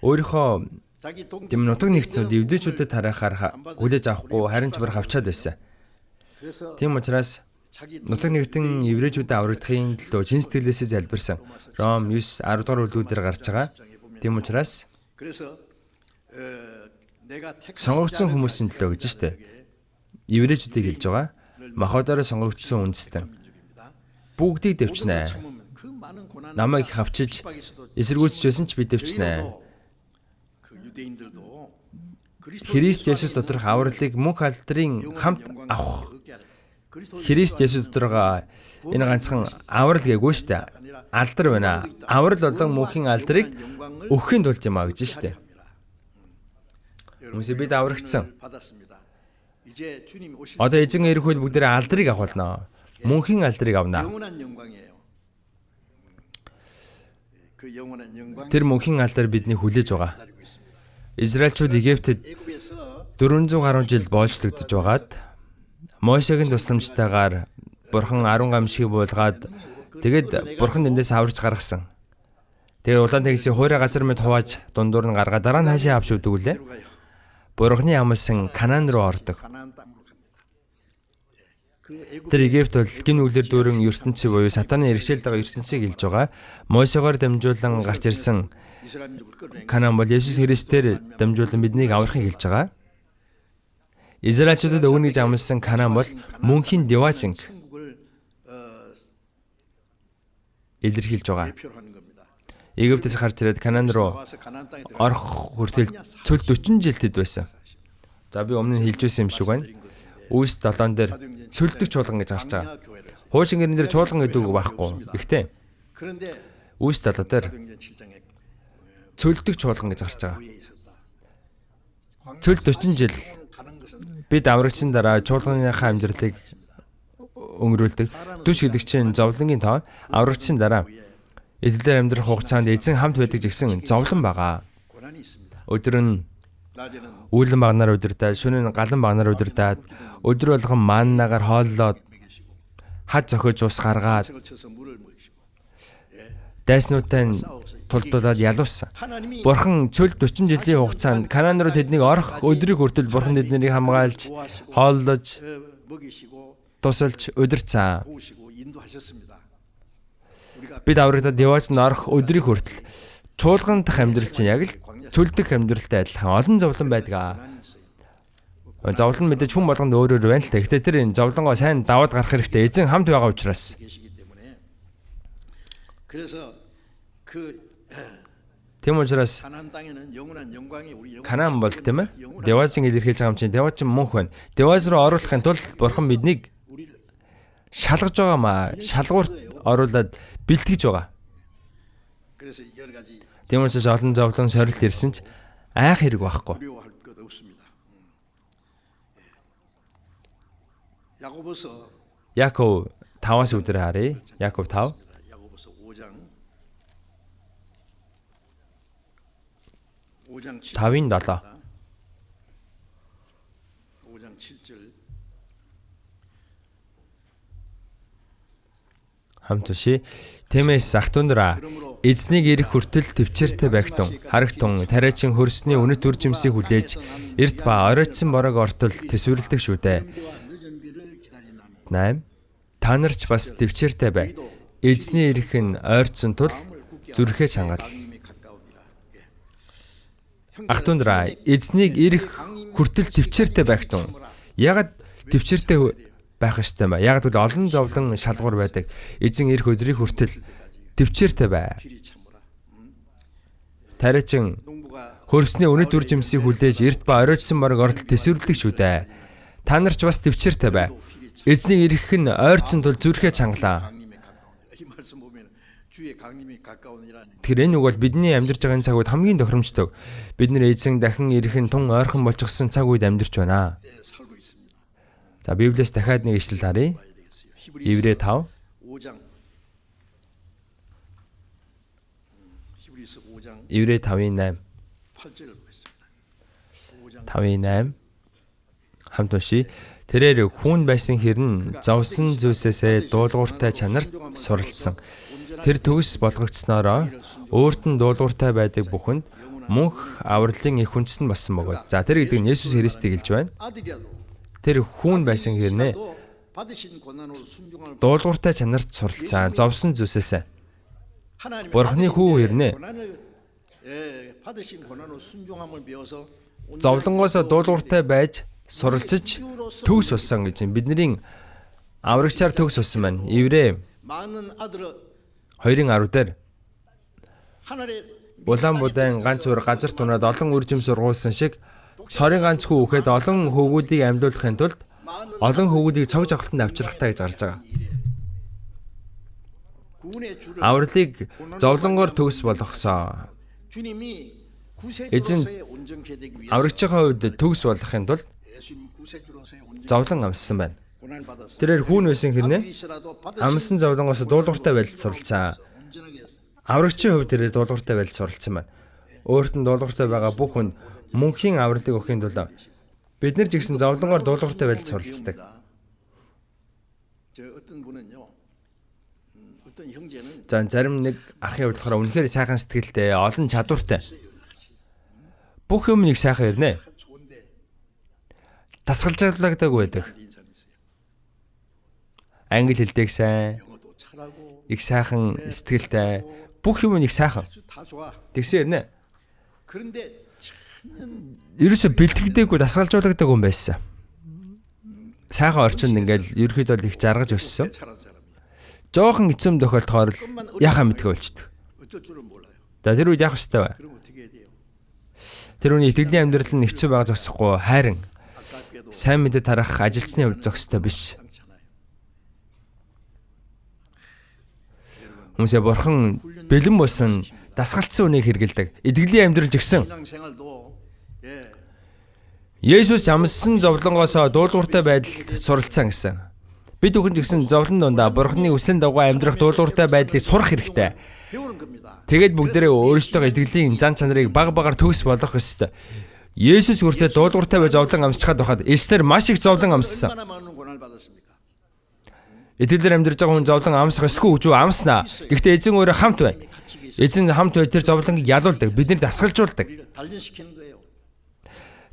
Өөрийнхөө 자기 동 тийм нутаг нэгтнүүд евдээчүүдэд тараахаар хүлээж авахгүй харин ч барах авчаад байсан. 그래서 Тийм учраас 자기 нутаг нэгтэн еврейчүүдэд аврагдахын төлөө чин сэтгэлээсээ залбирсан. Ром 9:10 дугаар үлдүүдээр гарч байгаа. Тийм учраас 그래서 내가 сонгогдсон хүмүүсийн төлөө гэж штэ. Еврейчүүдийг хэлж байгаа. Махбодоор сонгогдсон үндэстэн. Бүгдийг дэвчнэ. 그 많은 고난 Намайг хавчиж эсэргүүцчихсэн ч би дэвчнэ. 그 유대인들도 Христ Есүс доторх авралыг мөнх алдрын хамт авах. Христ Есүс доторх энэ ганцхан аврал гээгүй штэ. Алдар байна. Аврал болон мөнхийн алдрыг өгөхийн тулд юм а гэж штэ. Хүмүүсээ бид аврагдсан. 받았습니다. 이제 주님이 오실 Одоо эзэн ирэх үед бүгдээрээ алдрыг авах болно. Мөнхийн алдрыг авна. 영원한 영광이에요. 그 영원한 영광 Тэр мөнхийн алдар бидний хүлээж байгаа. 기다리고 있습니다. Израильчууд Египтэд 애굽에서 400 гаруй жил боолжлогдож байгаад Мошегийн тусламжтайгаар Бурхан 10 гамшиг буулгаад тэгэд Бурхан эндээс аварч гаргасан. Тэгээ улаан тагсийн хуурай газар мэд хувааж дундуур нь гаргаад дараа нь хаашаа авч өгдөг үлээ. Бурханы амлсан Канаан руу ордог. 가나안 땅으로 갑니다. 그 애굽 Тэр Египт бол гин үглэр дүүрэн ертөнцийн буюу сатаны иргэшээлд байгаа ертөнцийг хэлж байгаа. Мошегоор дамжуулан гарч ирсэн 이스라엘 민족을 끌어내는 Канаан бол Есүс Христээр дамжуулан биднийг аврахыг хэлж байгаа. Израильчуудад өгнө гэж амласан Канаан бол мөнхийн Деважинг 천국을 илэрхийлж байгаа. 표현하는 겁니다. Египтээс гарч ирээд Канаан руу 와서 가나안 땅에 들어가 орох хүртэл цөл 40 жил тэд байсан. За би өмнө нь хэлж байсан юм шиг байна. Үүс 7 дээр цөлдөг чуулган гэж гарч байгаа. 교회를 했어요. Хуучин гэрэн дээр чуулган гэдэг үг байхгүй. Гэхдээ 그런데 Үүс 7 дээр 사도행전 7장에 цөлдөг чуулган гэж гарч байгаа. 교회에 있었다. Цөл 40 жил 가는 것은 бид аврагчсан дараа чуулганыхаа амьдралыг өнгөрүүлдэг. Түш гэдэг чинь зовлонгийн тоо. Аврагчсан дараа эдгээр амьдрах хугацаанд эзэн хамт байдаг гэсэн зовлон байгаа. 고난이 있습니다. Өдөр нь 낮에는 үүлэн багнаар удирдаад, шөнө нь галан багнаар удирдаад, өдөр болгон мааннагаар хооллоод, хад зохиж ус гаргаад, 책을 쳐서 물을 먹이시고 дайснуутай тулдуулаад ялуулсан. Бурхан цөл 40 жилийн хугацаанд Канаан руу тэднийг орох өдрийг хүртэл Бурхан тэднийг хамгаалж, хооллож, 먹이시고 тусалж удирцсан. 도우시고 인도하셨습니다. 우리가 Бид аврагдаад Деважинд орох өдрийг хүртэл чуулган дах амьдрал чинь яг л цөлдөх амьдралтай адилхан олон зовлон байдаг. 고난이 있어요. Зовлон мэдээж хүн болгонд өөр өөр байна л та. Гэхдээ тэр энэ зовлонгоо сайн даваад гарах хэрэгтэй. Эзэн хамт байгаа учраас. 계시기 때문에 그래서 그 Тийм учраас 가나안 땅에는 영원한 영광이 우리 영혼 Канаан бол тийм ээ. Деважин илэрхийлж байгаа юм чинь Деваж мөнх байна. Деваж руу оруулахын тулд Бурхан биднийг 우리를 шалгаж байгаа маа. Шалгуурт оруулаад бэлтгэж байгаа. 그래서 여러 가지 Тийм учраас олон зовлон сорилт ирсэн ч айх хэрэг байхгүй. 두려워할 것 없습니다. 야고보서 Яков 5-аас өдөр харъя. Яков 5. 야고보서 5장 7절 5-ын 7. Хамт уншия. Тиймээс ах дүүндраа эзнийг ирэх хүртэл төвчээртэй байгтун, харагтун, тариачин хөрсний үнэт үр жимсийг хүлээж эрт ба оройтсон борог ортол төсвөрлөдөг шүү дээ. 8. Та нарч бас төвчээртэй бай. Эзний ирэх нь ойрцсон тул зүрхээ чангал. Ах дүүндраа эзнийг ирэх хүртэл төвчээртэй байгтун. Ягаад төвчээртэй байх ёстой юм бэ? Яг л олон зовлон шалгуур байдаг. Эзэн ирэх өдрийн хүртэл төвчээртэй бай. Тариачин хөрсний үнэт үр жимсийг хүлээж эрт ба оройтсон борог ортол төсвөрлөдөг шүү дээ. Та нар ч бас төвчээртэй бай. Эзний ирэх нь ойрцсон тул зүрхээ чангалаа. Тэгэхээр энэ үг бол бидний амьдарч байгаа цаг үед хамгийн тохиромжтой. Бид нэр эзэн дахин ирэх нь тун ойрхон болчихсон цаг үед амьдарч байна. За Библиэс дахиад нэг ишлэл харъя. Еврей 5. Еврей 5:8. 5:8. Хамт уншия. Тэрээр хүүн байсан хэрн зовсон зүйлсээсээ дуулууртай чанарт суралцсан. Тэр төгс болгогдсноороо өөрт нь дуулууртай байдаг бүхэнд мөнх авралын их хүнсэн болсон бөгөөд. За тэр гэдэг нь Есүс Христийг хэлж байна. Тэр хүүн байсан хэрнээ дуулууртай чанарт суралцсан, зовсон зүйлсээсээ. Бурхны хүү хэрнээ зовлонгоос дуулууртай байж суралцж төгс болсон гэж бидний аврагчаар төгс болсон байна. Еврей 2:10 дээр улаан будаан ганц уур газар тунаад олон үржим сургуулсан шиг цорын ганц хүү үхэд олон хөвгүүдийг амьдуулахын тулд олон хөвгүүдийг цог жавхалтанд авчрахтаа гэж гарч байгаа. Авралыг зовлонгоор төгс болгосоо. Эзэн аврагчийнхаа хувьд төгс болгохын тулд зовлон амссан байна. Тэрээр хүүн байсан хэрнээ амсан зовлонгоос дуулууртай байдалд суралцсан. Аврагчийн хувьд тэрээр дуулууртай байдалд суралцсан байна. Өөрт нь дуулууртай байгаа бүх хүнд мөнхийн авралыг өгөхийн тулд бид нар ч гэсэн зовлонгоор дуулууртай байдалд суралцдаг. За зарим нэг ахын хувьд болохоор үнэхээр сайхан сэтгэлтэй, олон чадвартай. Бүх юм нэг сайхан ирнэ. Тасгалжаалагдаг байдаг. Англи хэлдэг сайн, их сайхан сэтгэлтэй, бүх юм нэг сайхан. Тэгсэн ирнэ. Ерөөсө бэлтгэдэггүй дасгалжуулагдаг хүн байсан. Сайхан орчинд ингээл ерөөхдөө их жаргаж өссөн. Жохон эцэм тохиолдохоор яхаа мэдгүй болчдөг. За тэр үед яах ёстой вэ? Тэр үний итгэлийн амьдрал нь хэцүү байгаа зогсохгүй хайрын сайн мэдээ тарах ажилчны хувьд зохистой биш. Хүмүүсээ бурхан бэлэн болсон дасгалцсан үнийг хэрэгэлдэг. Итгэлийн амьдрал жигсэн. Есүс амссан зовлонгоос дуулууртай байдалд суралцсан гэсэн. Бид бүхэн жигсэн зовлон дундаа бурханы хүслийн дагуу амьдрах дуулууртай байдлыг сурах хэрэгтэй. Тэгээд бүгдээрээ өөрсдөө итгэлийн зан чанарыг баг багаар төгс болгох ёстой. Есүс хүртэл дуулууртай байж зовлон амсчихад байхад эсээр маш их зовлон амссан. Итгэлээр амьдарч байгаа хүн зовлон амсах эсгүй гэж амснаа. Гэхдээ эзэн өөрөө хамт байна. Эзэн хамт бай тэр зовлоныг ялуулдаг, биднийг дасгалжуулдаг.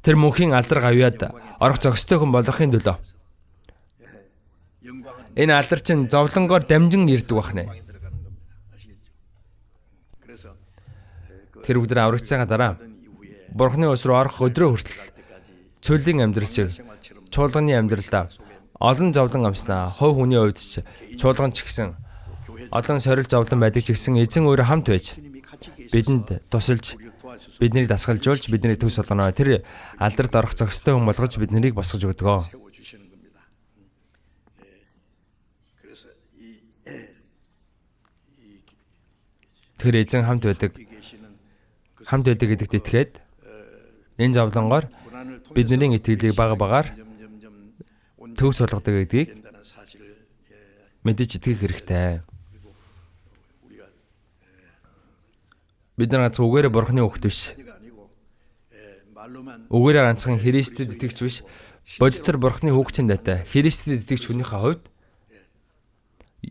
Тэр мөнхийн алдар гавьяад орох зохистой хүн болохын төлөө. Энэ алдар чинь зовлонгоор дамжин ирдэг бахнэ. Тэр өдөр аврагцсайгаа дараа Бурхны ус руу орох өдрөө хүртэл цөлийн амьдрал шиг чуулганы амьдралдаа олон зовлон амснаа. Хов хүний хувьд ч чуулган ч гэсэн олон сорил зовлон байдаг ч гэсэн эзэн өөрөө хамт байж бидэнд тусалж биднийг дасгалжуулж бидний төгс болгоно. Тэр алдарт орох зохистой хүн болгож биднийг босгож өгдөг. Тэр эзэн хамт байдаг. Хамт байдаг гэдэгт итгээд энэ зовлонгоор бидний итгэлийг бага багаар төгс болгодог гэдгийг мэдэж итгэх хэрэгтэй. Бид нар ганц үгээрээ бурхны хүүхэд биш. Үгээрээ ганцхан Христэд итгэж биш. Бодитор бурхны хүүхдийн дайтай Христэд итгэж хүнийхээ хувьд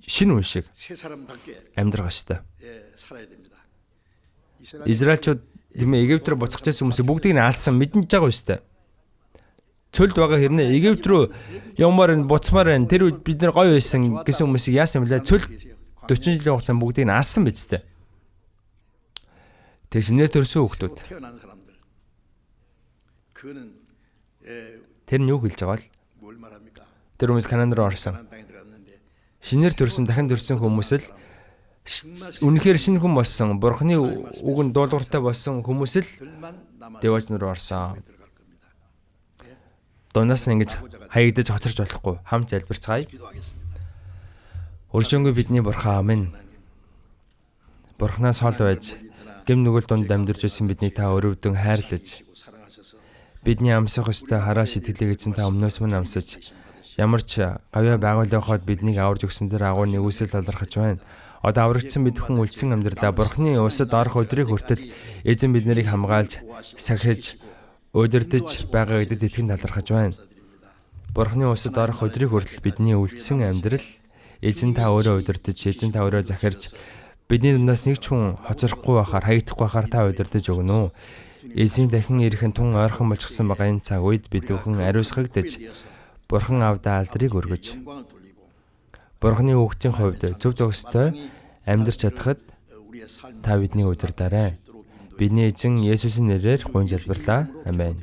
шинэ хүн шиг 새 사람답게 амьдрах ёстой. 살아야 됩니다. Израильчууд тийм Египт рүү буцах гэсэн хүмүүсийг бүгдийг нь алсан мэднэж байгаа ёстой. Цөлд байгаа хэрнээ Египт рүү явмаар нь буцмаар нь тэр үед бид нар гоё байсан гэсэн хүмүүсийг яасан юм бэ? Цөл 40 жилийн хугацаанд бүгдийг нь алсан биз дээ. Тэгс нэр төрсөн хүмүүс. 태어난 사람들. 그거는 Тэр нь юу хэлж байгаа л 뭘 말합니까? тэр хүмүүс Канаан руу орсон. 가나안 땅에 들어갔는데 Шинээр төрсөн дахин төрсөн хүмүүс л үнэхээр шинэ хүн болсон, Бурхны үгэнд дуулууртай болсон хүмүүс л 들만 남아서 Деваж руу орсон. 들어갈 겁니다. Дундаас нь ингэж хаягдаж хоцорч болохгүй. Хамт залбирцгаая. 기도하겠습니다. Өршөөнгөө бидний Бурхан амин. Бурханаас хол байж гэм нүгэл дунд амьдарч байсан биднийг та өрөвдөн хайрлаж 사랑하셔서 бидний амсах ёстой хараа сэтгэлийг эзэн та өмнөөс мөн амсаж ямар ч гавьяа байгуулахад биднийг аварж өгсөн тэр агуу нэгүсэл талархаж байна. Одоо аврагдсан бид хүн үлдсэн амьдралаа Бурхны усад орох өдрийг хүртэл эзэн бид нарыг хамгаалж, сахиж, удирдах байгаа гэдэгт итгэн талархаж байна. Бурхны усад орох өдрийг хүртэл бидний үлдсэн амьдрал эзэн та өөрөө удирдах, эзэн та өөрөө захирч бидний дундаас нэг ч хүн хоцорохгүй байхаар, хаягдахгүй байхаар та удирдах өгнө. Эзэн дахин ирэхэн тун ойрхон болчихсон байгаа энэ цаг үед бид бүхэн ариусгагдаж Бурхан авдаа алдрыг өргөж 영광을 돌리고 Бурхны хүүхдийн хувьд зөв зөвхөстэй амьдрч чадхад 우리의 삶을 та бидний удирдаарай. Бидний эзэн Есүсийн нэрээр гуйж залбирлаа. Амен.